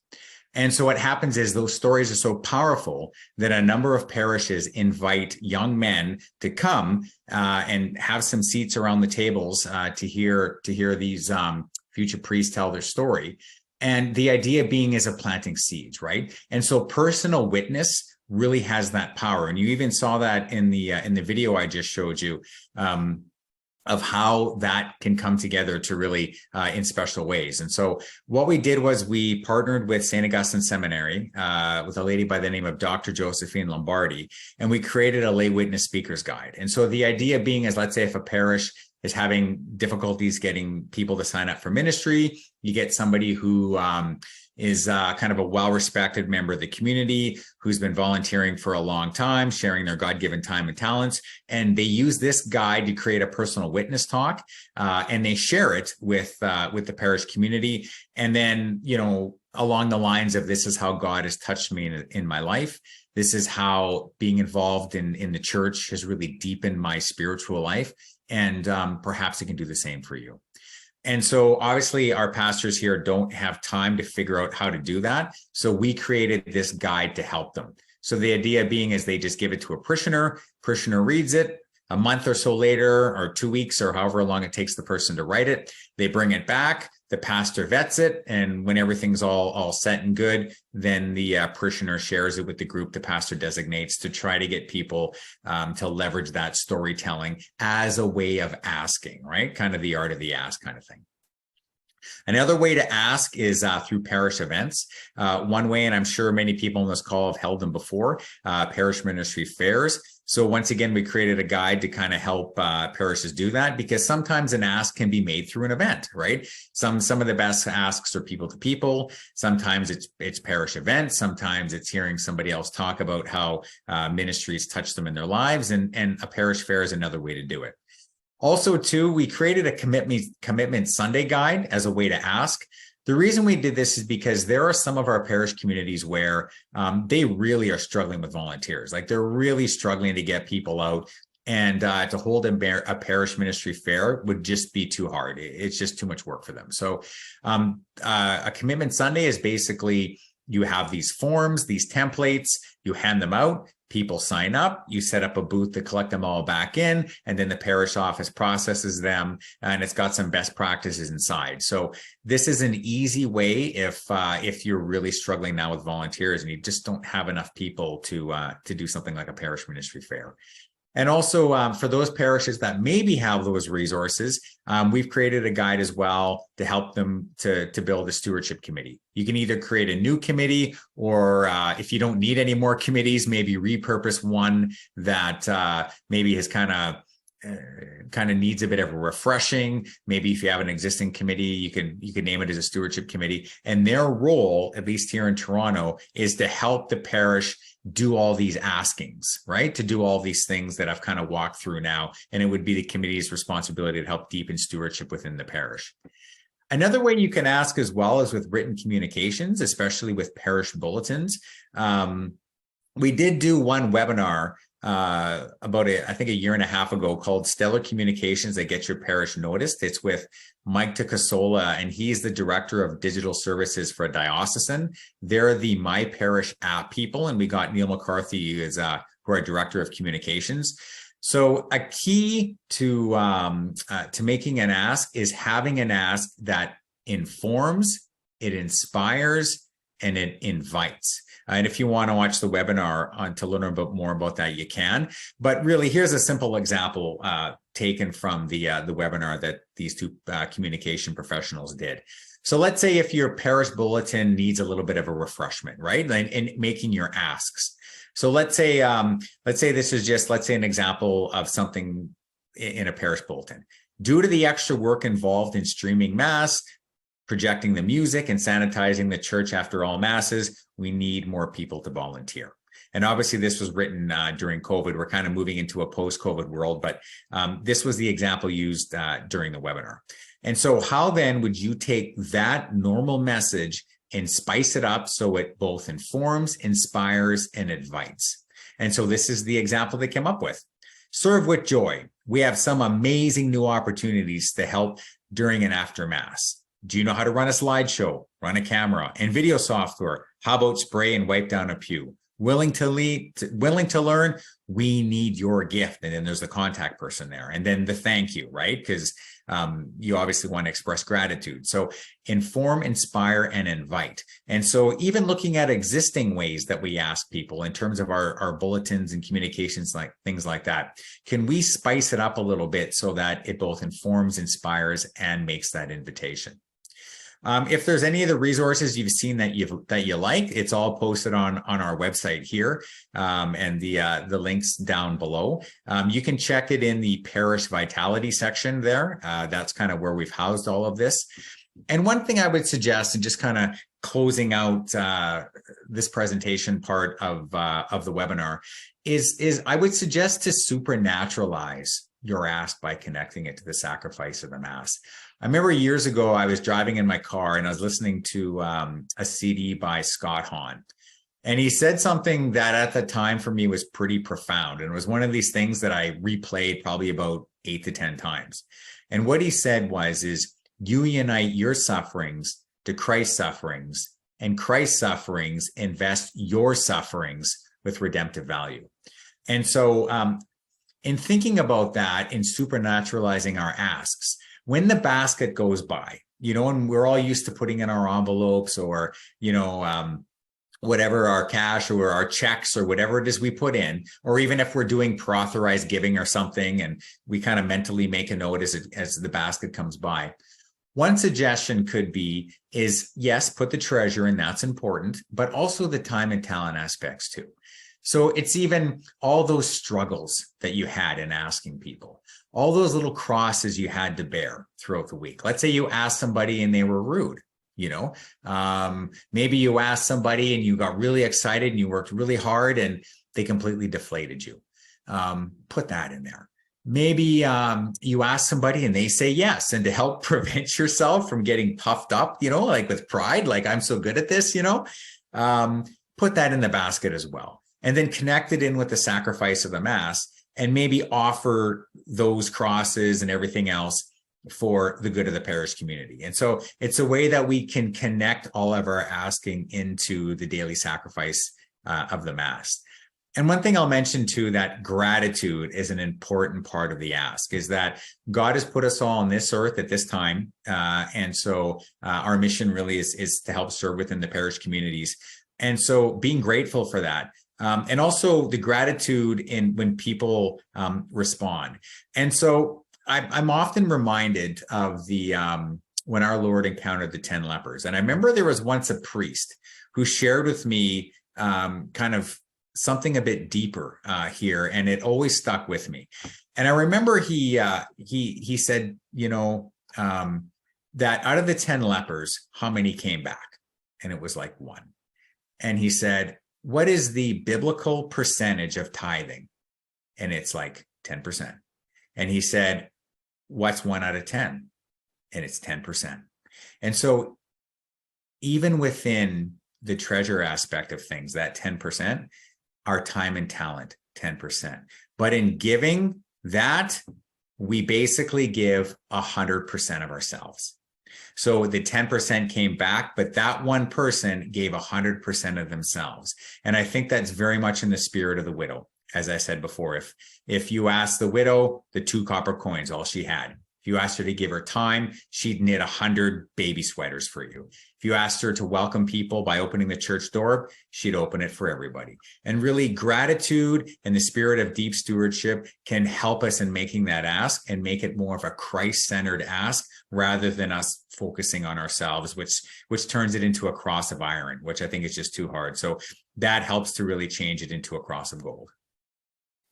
And so what happens is those stories are so powerful that a number of parishes invite young men to come and have some seats around the tables to hear these future priests tell their story. And the idea being is of planting seeds, right? And so personal witness really has that power. And you even saw that in the video I just showed you of how that can come together to really in special ways. And so what we did was we partnered with St. Augustine Seminary with a lady by the name of Dr. Josephine Lombardi, and we created a lay witness speaker's guide. And so the idea being is, let's say if a parish is having difficulties getting people to sign up for ministry. You get somebody who is kind of a well-respected member of the community who's been volunteering for a long time, sharing their God-given time and talents. And they use this guide to create a personal witness talk, and they share it with the parish community. And then, along the lines of, this is how God has touched me in my life. This is how being involved in the church has really deepened my spiritual life. And perhaps it can do the same for you. And so obviously our pastors here don't have time to figure out how to do that. So we created this guide to help them. So the idea being is they just give it to a parishioner reads it. A month or so later, or 2 weeks, or however long it takes the person to write it, they bring it back. The pastor vets it, and when everything's all set and good, then the parishioner shares it with the group the pastor designates to try to get people to leverage that storytelling as a way of asking, right? Kind of the art of the ask kind of thing. Another way to ask is through parish events. One way, and I'm sure many people on this call have held them before, parish ministry fairs. So once again, we created a guide to kind of help parishes do that, because sometimes an ask can be made through an event, right? Some of the best asks are people to people. Sometimes it's parish events. Sometimes it's hearing somebody else talk about how ministries touch them in their lives, and a parish fair is another way to do it. Also, too, we created a commitment Sunday guide as a way to ask. The reason we did this is because there are some of our parish communities where they really are struggling with volunteers. Like, they're really struggling to get people out, and to hold a parish ministry fair would just be too hard. It's just too much work for them. So a commitment Sunday is basically, you have these forms, these templates, you hand them out. People sign up, you set up a booth to collect them all back in, and then the parish office processes them, and it's got some best practices inside. So this is an easy way if you're really struggling now with volunteers and you just don't have enough people to do something like a parish ministry fair. And also for those parishes that maybe have those resources, we've created a guide as well to help them to build a stewardship committee. You can either create a new committee, or if you don't need any more committees, maybe repurpose one that maybe has kind of needs a bit of a refreshing. Maybe if you have an existing committee, you can name it as a stewardship committee. And their role, at least here in Toronto, is to help the parish do all these askings, right? To do all these things that I've kind of walked through now. And it would be the committee's responsibility to help deepen stewardship within the parish. Another way you can ask as well is with written communications, especially with parish bulletins. We did do one webinar about I think a year and a half ago, called Stellar Communications That Get Your Parish Noticed. It's with Mike Tacasola, and he's the director of digital services for a diocesan. They're the My Parish app people, and we got Neil McCarthy as who are director of communications. So a key to making an ask is having an ask that informs, it inspires, and it invites. And if you want to watch the webinar to learn more about that, you can. But really, here's a simple example taken from the webinar that these two communication professionals did. So let's say if your parish bulletin needs a little bit of a refreshment, right? In making your asks. So let's say this is just, let's say, an example of something in a parish bulletin. Due to the extra work involved in streaming mass, projecting the music, and sanitizing the church after all masses, we need more people to volunteer. And obviously this was written during COVID. We're kind of moving into a post-COVID world, but this was the example used during the webinar. And so how then would you take that normal message and spice it up so it both informs, inspires, and invites? And so this is the example they came up with. Serve with joy. We have some amazing new opportunities to help during and after Mass. Do you know how to run a slideshow, run a camera, and video software? How about spray and wipe down a pew? Willing to learn? We need your gift. And then there's the contact person there. And then the thank you, right? Because you obviously want to express gratitude. So inform, inspire, and invite. And so even looking at existing ways that we ask people in terms of our bulletins and communications, like things like that, can we spice it up a little bit so that it both informs, inspires, and makes that invitation? If there's any of the resources you've seen that you like, it's all posted on our website here, and the links down below. You can check it in the Parish Vitality section there. That's kind of where we've housed all of this. And one thing I would suggest, and just kind of closing out this presentation part of the webinar, is I would suggest to supernaturalize your ask by connecting it to the sacrifice of the Mass. I remember years ago, I was driving in my car and I was listening to a CD by Scott Hahn. And he said something that at the time for me was pretty profound. And it was one of these things that I replayed probably about 8 to 10 times. And what he said is you unite your sufferings to Christ's sufferings, and Christ's sufferings invest your sufferings with redemptive value. And so in thinking about that, in supernaturalizing our asks, when the basket goes by, and we're all used to putting in our envelopes or, whatever, our cash or our checks or whatever it is we put in, or even if we're doing pre-authorized giving or something, and we kind of mentally make a note as the basket comes by. One suggestion could be yes, put the treasure in, that's important, but also the time and talent aspects too. So it's even all those struggles that you had in asking people, all those little crosses you had to bear throughout the week. Let's say you asked somebody and they were rude, maybe you asked somebody and you got really excited and you worked really hard and they completely deflated you. Put that in there. Maybe you ask somebody and they say yes. And to help prevent yourself from getting puffed up, like with pride, like I'm so good at this, put that in the basket as well. And then connect it in with the sacrifice of the Mass and maybe offer those crosses and everything else for the good of the parish community. And so it's a way that we can connect all of our asking into the daily sacrifice of the Mass. And one thing I'll mention too, that gratitude is an important part of the ask, is that God has put us all on this earth at this time. And so our mission really is to help serve within the parish communities. And so being grateful for that. And also the gratitude in when people respond. And so I'm often reminded of when our Lord encountered the 10 lepers. And I remember there was once a priest who shared with me kind of something a bit deeper here, and it always stuck with me. And I remember he said, that out of the 10 lepers, how many came back? And it was like 1. And he said, what is the biblical percentage of tithing? And it's like 10%. And he said, what's 1 out of 10? And it's 10%. And so even within the treasure aspect of things, that 10%, our time and talent, 10%. But in giving that, we basically give 100% of ourselves. So the 10% came back, but that one person gave 100% of themselves. And I think that's very much in the spirit of the widow. As I said before, if you ask the widow, the 2 copper coins, all she had. If you asked her to give her time, she'd knit 100 baby sweaters for you. If you asked her to welcome people by opening the church door, she'd open it for everybody. And really, gratitude and the spirit of deep stewardship can help us in making that ask and make it more of a Christ-centered ask rather than us focusing on ourselves, which turns it into a cross of iron, which I think is just too hard. So that helps to really change it into a cross of gold.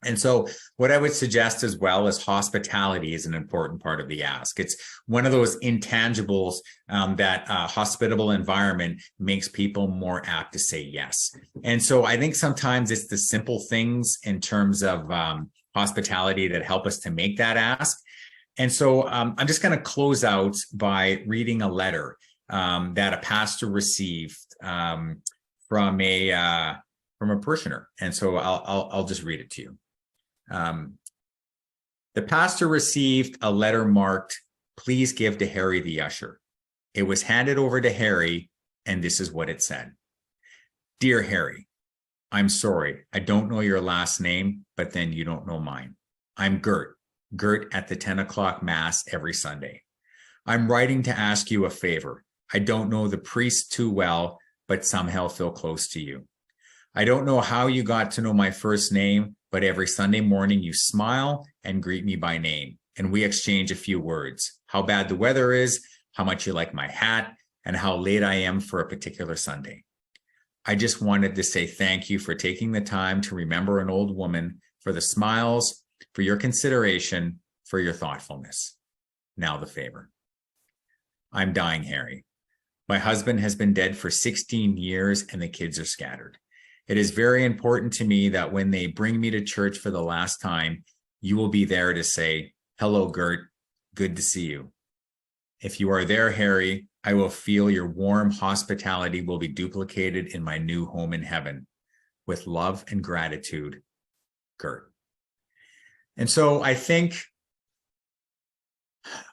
And so what I would suggest as well is hospitality is an important part of the ask. It's one of those intangibles that a hospitable environment makes people more apt to say yes. And so I think sometimes it's the simple things in terms of hospitality that help us to make that ask. And so I'm just going to close out by reading a letter that a pastor received from a parishioner. And so I'll just read it to you. The pastor received a letter marked, "Please give to Harry the usher." It was handed over to Harry, and this is what it said. "Dear Harry, I'm sorry, I don't know your last name, but then you don't know mine. I'm Gert at the 10 o'clock Mass every Sunday. I'm writing to ask you a favor. I don't know the priest too well, but somehow feel close to you. I don't know how you got to know my first name, but every Sunday morning you smile and greet me by name, and we exchange a few words. How bad the weather is, how much you like my hat, and how late I am for a particular Sunday. I just wanted to say thank you for taking the time to remember an old woman, for the smiles, for your consideration, for your thoughtfulness. Now the favor. I'm dying, Harry. My husband has been dead for 16 years and the kids are scattered. It is very important to me that when they bring me to church for the last time, you will be there to say, hello, Gert, good to see you. If you are there, Harry, I will feel your warm hospitality will be duplicated in my new home in heaven. With love and gratitude, Gert. And so I think,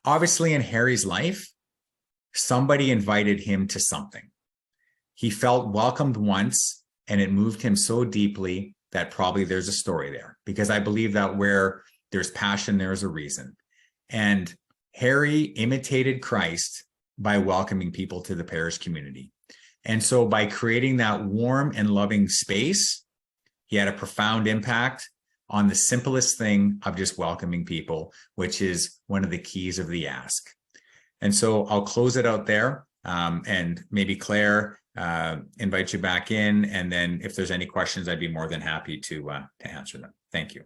obviously in Harry's life, somebody invited him to something. He felt welcomed once, and it moved him so deeply that probably there's a story there, because I believe that where there's passion, there's a reason. And Harry imitated Christ by welcoming people to the parish community. And so by creating that warm and loving space, he had a profound impact on the simplest thing of just welcoming people, which is one of the keys of the ask. And so I'll close it out there, and maybe Claire invite you back in. And then if there's any questions, I'd be more than happy to answer them. Thank you.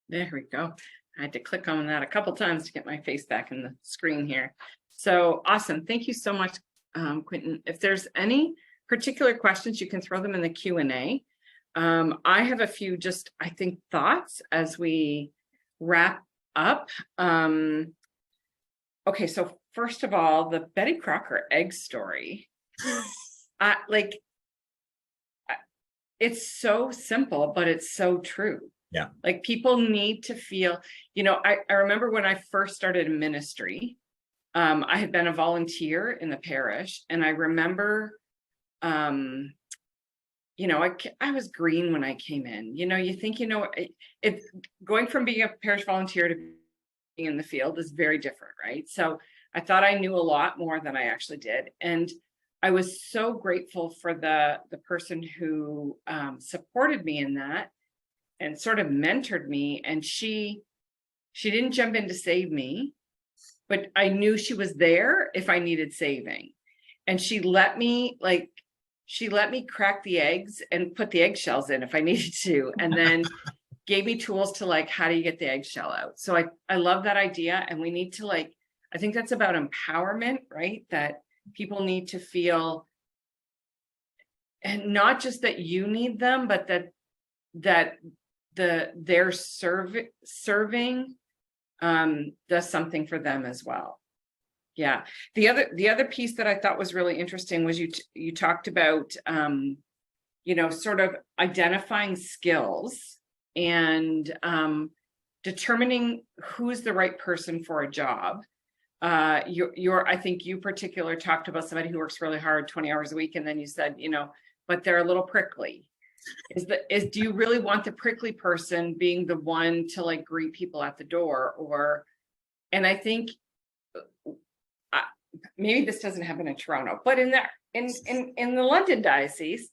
There we go. I had to click on that a couple times to get my face back in the screen here. So awesome. Thank you so much, Quentin. If there's any particular questions, you can throw them in the Q&A. I have a few just, I think, thoughts as we wrap up. Okay, so first of all, the Betty Crocker egg story. It's so simple, but it's so true. Yeah. Like people need to feel, I remember when I first started in ministry, I had been a volunteer in the parish, and I remember, I was green when I came in. You think, it's going from being a parish volunteer to being in the field is very different, right? So I thought I knew a lot more than I actually did. And I was so grateful for the person who supported me in that and sort of mentored me. And she didn't jump in to save me, but I knew she was there if I needed saving. And she let me crack the eggs and put the eggshells in if I needed to, and then gave me tools to how do you get the eggshell out? So I love that idea. And we need to I think that's about empowerment, right? That people need to feel, and not just that you need them, but that their serving does something for them as well. Yeah. The other piece that I thought was really interesting was you talked about sort of identifying skills and determining who's the right person for a job. I think you particular talked about somebody who works really hard 20 hours a week, and then you said, but they're a little prickly. Do you really want the prickly person being the one to greet people at the door? And I think maybe this doesn't happen in Toronto, but in the London diocese,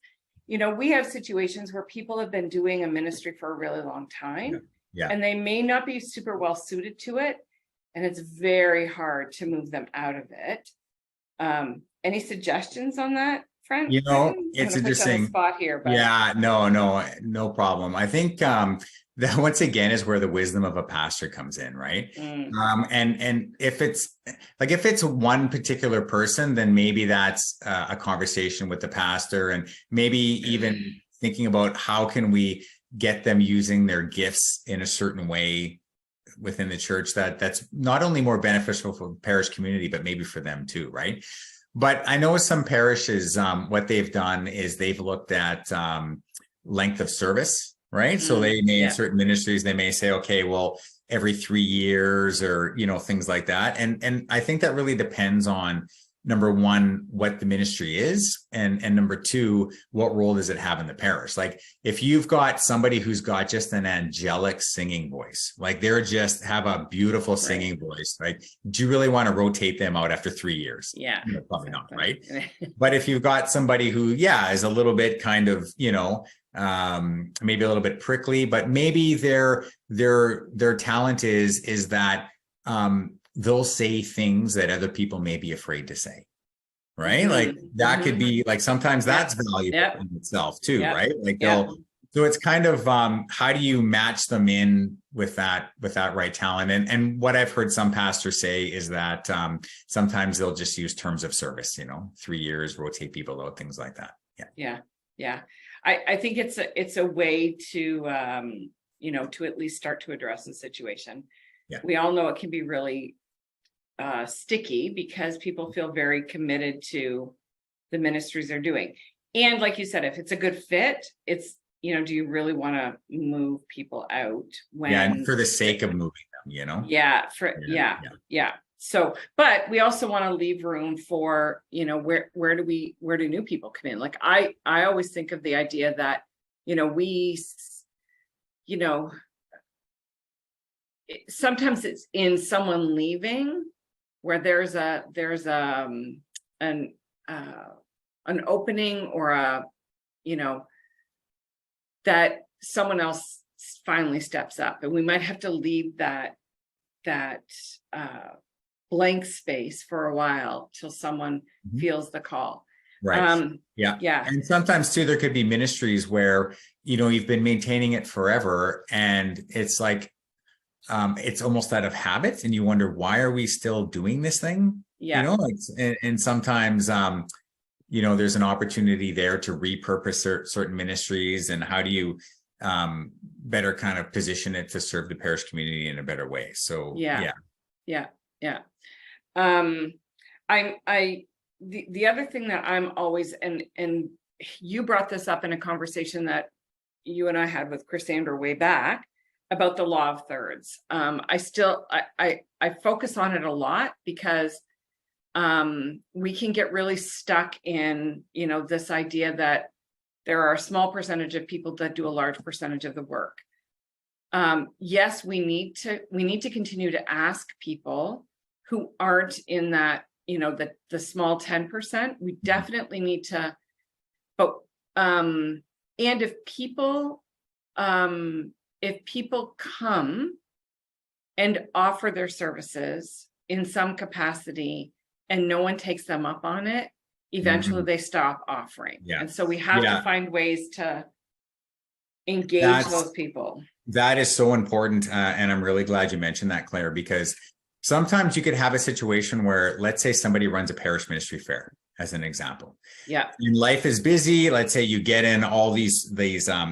we have situations where people have been doing a ministry for a really long time, and they may not be super well suited to it, and it's very hard to move them out of it. Any suggestions on that front? It's interesting. Spot here, but yeah, no problem. I think that once again is where the wisdom of a pastor comes in, right? And if it's one particular person, then maybe that's a conversation with the pastor, and maybe even thinking about how can we get them using their gifts in a certain way within the church that's not only more beneficial for the parish community, but maybe for them too, right? But I know some parishes, what they've done is they've looked at length of service, right? So they may, in certain ministries, they may say, okay, well, every 3 years or, things like that. And I think that really depends on, number one, what the ministry is, and number two, what role does it have in the parish? If you've got somebody who's got just an angelic singing voice, they're just have a beautiful singing voice, right? Do you really want to rotate them out after 3 years? Yeah, probably not, right? But if you've got somebody who, is a little bit kind of, maybe a little bit prickly, but maybe their talent is that they'll say things that other people may be afraid to say, right? Like that could be like, sometimes that's valuable Yep. in itself too, Yep. right? Like Yep. so it's kind of how do you match them in with that right talent? And what I've heard some pastors say is that sometimes they'll just use terms of service, 3 years, rotate people out, things like that. Yeah. I think it's a way to to at least start to address the situation. Yeah. We all know it can be really sticky because people feel very committed to the ministries they're doing. And like you said, if it's a good fit, it's, do you really want to move people out when And for the sake of moving them, Yeah. So, but we also want to leave room for, where do new people come in? Like I always think of the idea that, sometimes it's in someone leaving where there's an opening or that someone else finally steps up, and we might have to leave that blank space for a while till someone feels the call. Right. Yeah. And sometimes too, there could be ministries where, you've been maintaining it forever and it's like, it's almost out of habit and you wonder, why are we still doing this thing? Yeah. And sometimes, there's an opportunity there to repurpose certain ministries, and how do you better kind of position it to serve the parish community in a better way? So Yeah. The other thing that I'm always, and you brought this up in a conversation that you and I had with Chris Ander way back about the law of thirds. I focus on it a lot because we can get really stuck in, this idea that there are a small percentage of people that do a large percentage of the work. Yes, we need to continue to ask people who aren't in that, the small 10%. We definitely need to, but and if people come and offer their services in some capacity and no one takes them up on it, eventually they stop offering. Yeah. And so we have to find ways to engage those people. That is so important. And I'm really glad you mentioned that, Claire, because sometimes you could have a situation where, let's say somebody runs a parish ministry fair, as an example. Yeah. And life is busy. Let's say you get in all these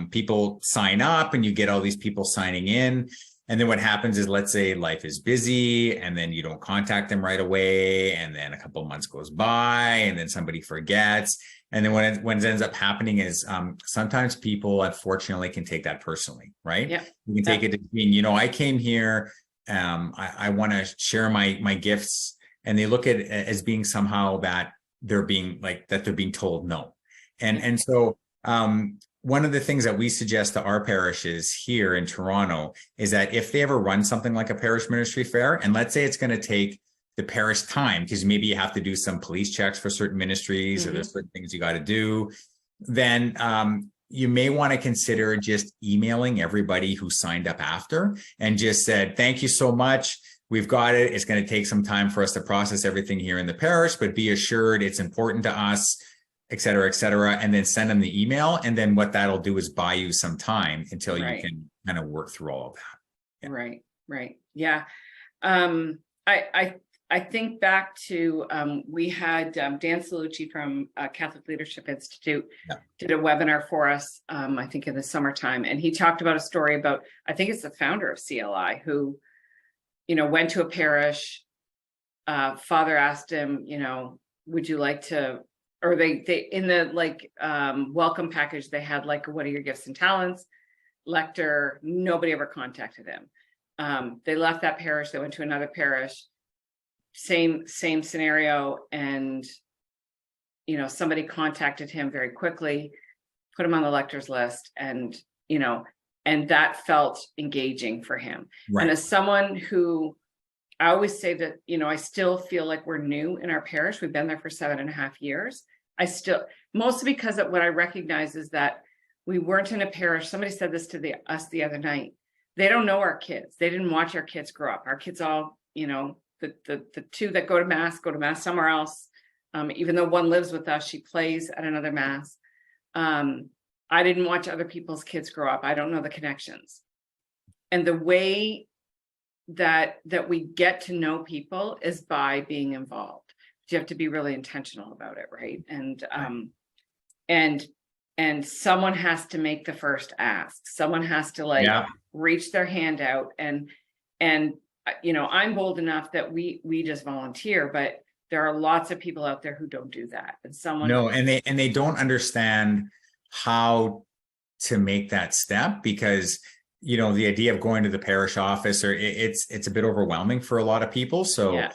people sign up and you get all these people signing in. And then what happens is, let's say life is busy and then you don't contact them right away. And then a couple of months goes by and then somebody forgets. And then when it ends up happening is sometimes people unfortunately can take that personally, right? Yeah. You can take it to mean, I came here, I want to share my gifts, and they look at it as being somehow that they're being told no. And so one of the things that we suggest to our parishes here in Toronto is that if they ever run something like a parish ministry fair, and let's say it's going to take the parish time, because maybe you have to do some police checks for certain ministries or there's certain things you got to do, then you may want to consider just emailing everybody who signed up after and just said, thank you so much. We've got it. It's going to take some time for us to process everything here in the parish, but be assured it's important to us, et cetera, and then send them the email. And then what that'll do is buy you some time until you can kind of work through all of that. Yeah. Right. Yeah. I think back to, we had Dan Salucci from Catholic Leadership Institute did a webinar for us, I think in the summertime. And he talked about a story about, I think it's the founder of CLI who, went to a parish, father asked him, would you like to, or they in the welcome package, they had what are your gifts and talents? Lector. Nobody ever contacted him. They left that parish, they went to another parish, same scenario. And, somebody contacted him very quickly, put him on the lector's list, and, and that felt engaging for him. Right. And as someone who, I always say that, I still feel like we're new in our parish. We've been there for 7.5 years. Mostly because of what I recognize is that we weren't in a parish. Somebody said this to us the other night. They don't know our kids. They didn't watch our kids grow up. Our kids all, the two that go to mass somewhere else. Even though one lives with us, she plays at another mass. I didn't watch other people's kids grow up. I don't know the connections. And the way that we get to know people is by being involved. You have to be really intentional about it, right? And someone has to make the first ask. Someone has to like reach their hand out, and I'm bold enough that we just volunteer, but there are lots of people out there who don't do that. And and they don't understand how to make that step, because the idea of going to the parish office, or it's a bit overwhelming for a lot of people. So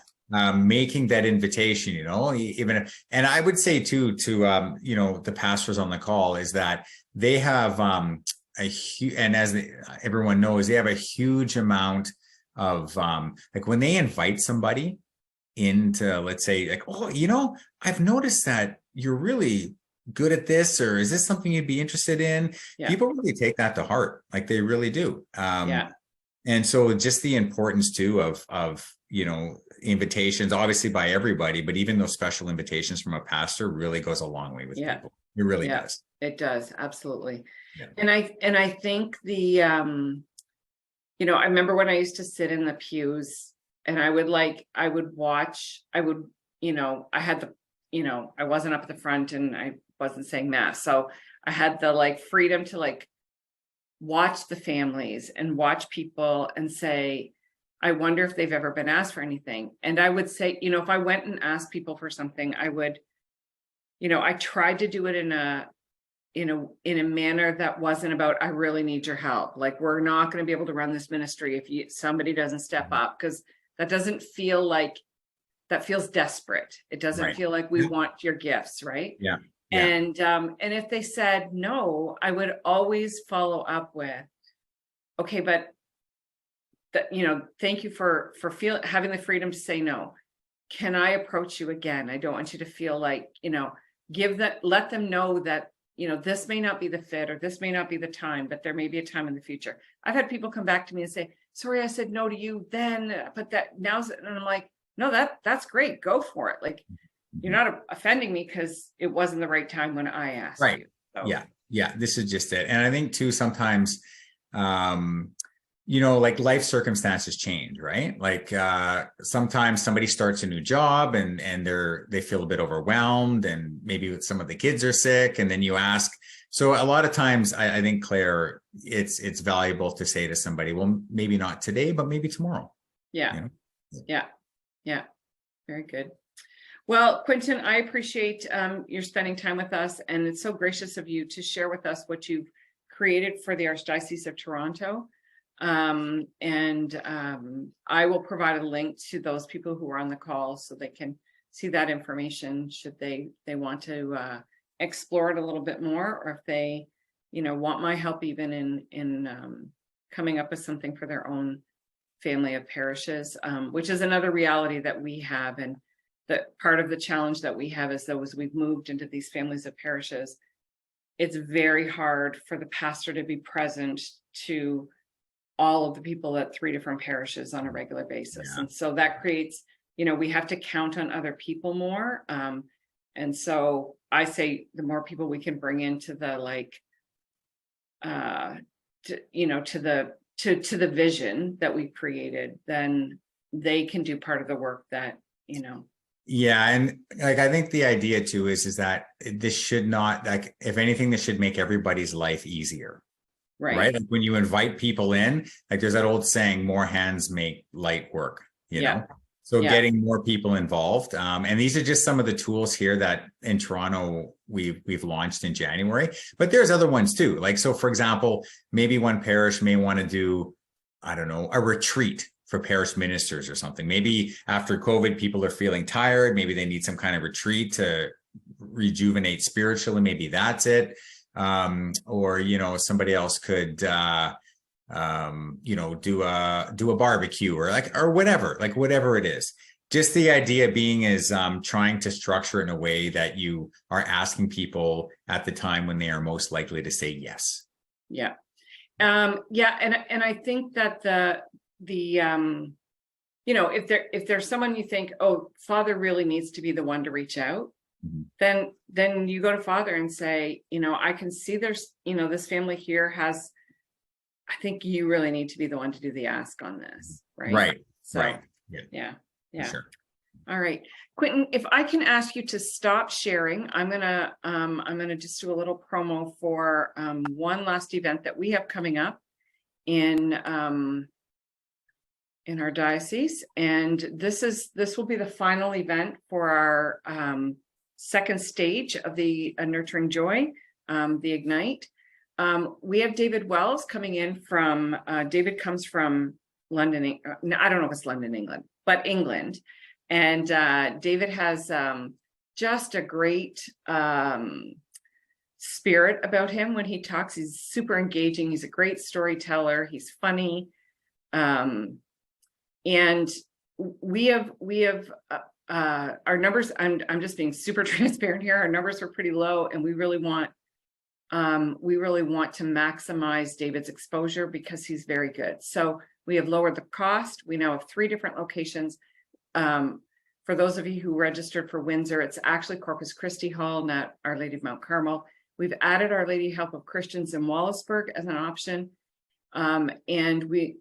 making that invitation, and I would say too, to the pastors on the call, is that they have and as everyone knows, they have a huge amount of like when they invite somebody into, let's say, like, oh, I've noticed that you're really good at this, or is this something you'd be interested in? People really take that to heart, like they really do. And so just the importance too of invitations, obviously by everybody, but even those special invitations from a pastor really goes a long way with people. It really does. It does, absolutely. And I think the I remember when I used to sit in the pews, and I would watch, I had the, I wasn't up at the front and I wasn't saying mass. So I had the freedom to watch the families and watch people and say, I wonder if they've ever been asked for anything. And I would say, if I went and asked people for something, I would, I tried to do it in a manner that wasn't about, I really need your help. Like, we're not going to be able to run this ministry if somebody doesn't step up, because that doesn't feel like, that feels desperate. It doesn't feel like we want your gifts, right? And if they said no, I would always follow up with, okay, but thank you for having the freedom to say no. Can I approach you again? I don't want you to feel like, let them know that, this may not be the fit, or this may not be the time, but there may be a time in the future. I've had people come back to me and say, sorry, I said no to you then, but that now's, and I'm like, no, that's great. Go for it. Like, you're not offending me because it wasn't the right time when I asked you. So. Yeah. This is just it. And I think too, sometimes, like life circumstances change, right? Like sometimes somebody starts a new job and they feel a bit overwhelmed, and maybe some of the kids are sick, and then you ask. So a lot of times I think, Claire, it's valuable to say to somebody, well, maybe not today, but maybe tomorrow. Yeah. Very good. Well, Quentin, I appreciate your spending time with us, and it's so gracious of you to share with us what you've created for the Archdiocese of Toronto. I will provide a link to those people who are on the call so they can see that information should they want to explore it a little bit more, or if they, want my help even in coming up with something for their own family of parishes, which is another reality that we have. And that part of the challenge that we have is that as we've moved into these families of parishes, it's very hard for the pastor to be present to all of the people at 3 different parishes on a regular basis. And so that creates, we have to count on other people more. And so I say the more people we can bring into the to the vision that we created, then they can do part of the work that, Yeah. And I think the idea too is that this should not, if anything, this should make everybody's life easier. Right. Like when you invite people in, there's that old saying, more hands make light work, know? So getting more people involved. And these are just some of the tools here that in Toronto we've launched in January, but there's other ones too. So for example, maybe one parish may want to do, I don't know, a retreat for parish ministers or something. Maybe after COVID, people are feeling tired. Maybe they need some kind of retreat to rejuvenate spiritually. Maybe that's it. Or, somebody else could, do a barbecue or whatever it is. Just the idea being is, trying to structure it in a way that you are asking people at the time when they are most likely to say yes. And I think that the you know, if there's someone you think, oh, Father really needs to be the one to reach out, Mhm. then you go to Father and say, you know, I can see there's, you know, this family here has, I think you really need to be the one to do the ask on this, right? Right. So, Right. Yeah, yeah, for yeah. sure. All right, Quentin, if I can ask you to stop sharing, I'm gonna just do a little promo for one last event that we have coming up in our diocese, and this will be the final event for our second stage of the Nurturing Joy, the Ignite. We have David Wells coming in from David comes from London. I don't know if it's London, England, but England. And David has just a great spirit about him when he talks. He's super engaging. He's a great storyteller. He's funny. And we have our numbers. I'm just being super transparent here. Our numbers are pretty low, and we really want to maximize David's exposure because he's very good. So we have lowered the cost. We now have 3 different locations. For those of you who registered for Windsor, it's actually Corpus Christi Hall, not Our Lady of Mount Carmel. We've added Our Lady Help of Christians in Wallaceburg as an option. And we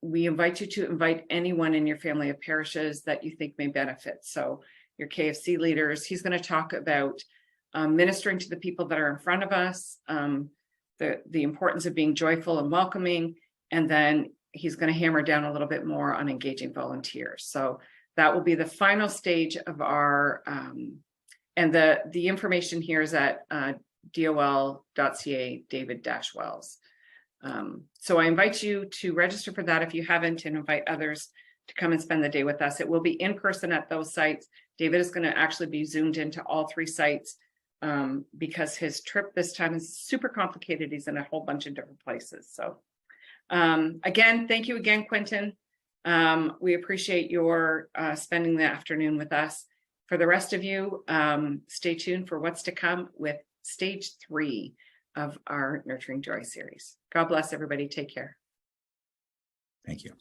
invite you to invite anyone in your family of parishes that you think may benefit. So your KFC leaders, he's going to talk about ministering to the people that are in front of us, the importance of being joyful and welcoming, and then he's going to hammer down a little bit more on engaging volunteers. So that will be the final stage of our, and the information here is at dol.ca David-Wells. So I invite you to register for that if you haven't, and invite others to come and spend the day with us. It will be in person at those sites. David is going to actually be zoomed into all 3 sites because his trip this time is super complicated. He's in a whole bunch of different places. So again, thank you again, Quentin. We appreciate your spending the afternoon with us. For the rest of you, stay tuned for what's to come with stage 3 of our Nurturing Joy series. God bless everybody. Take care. Thank you.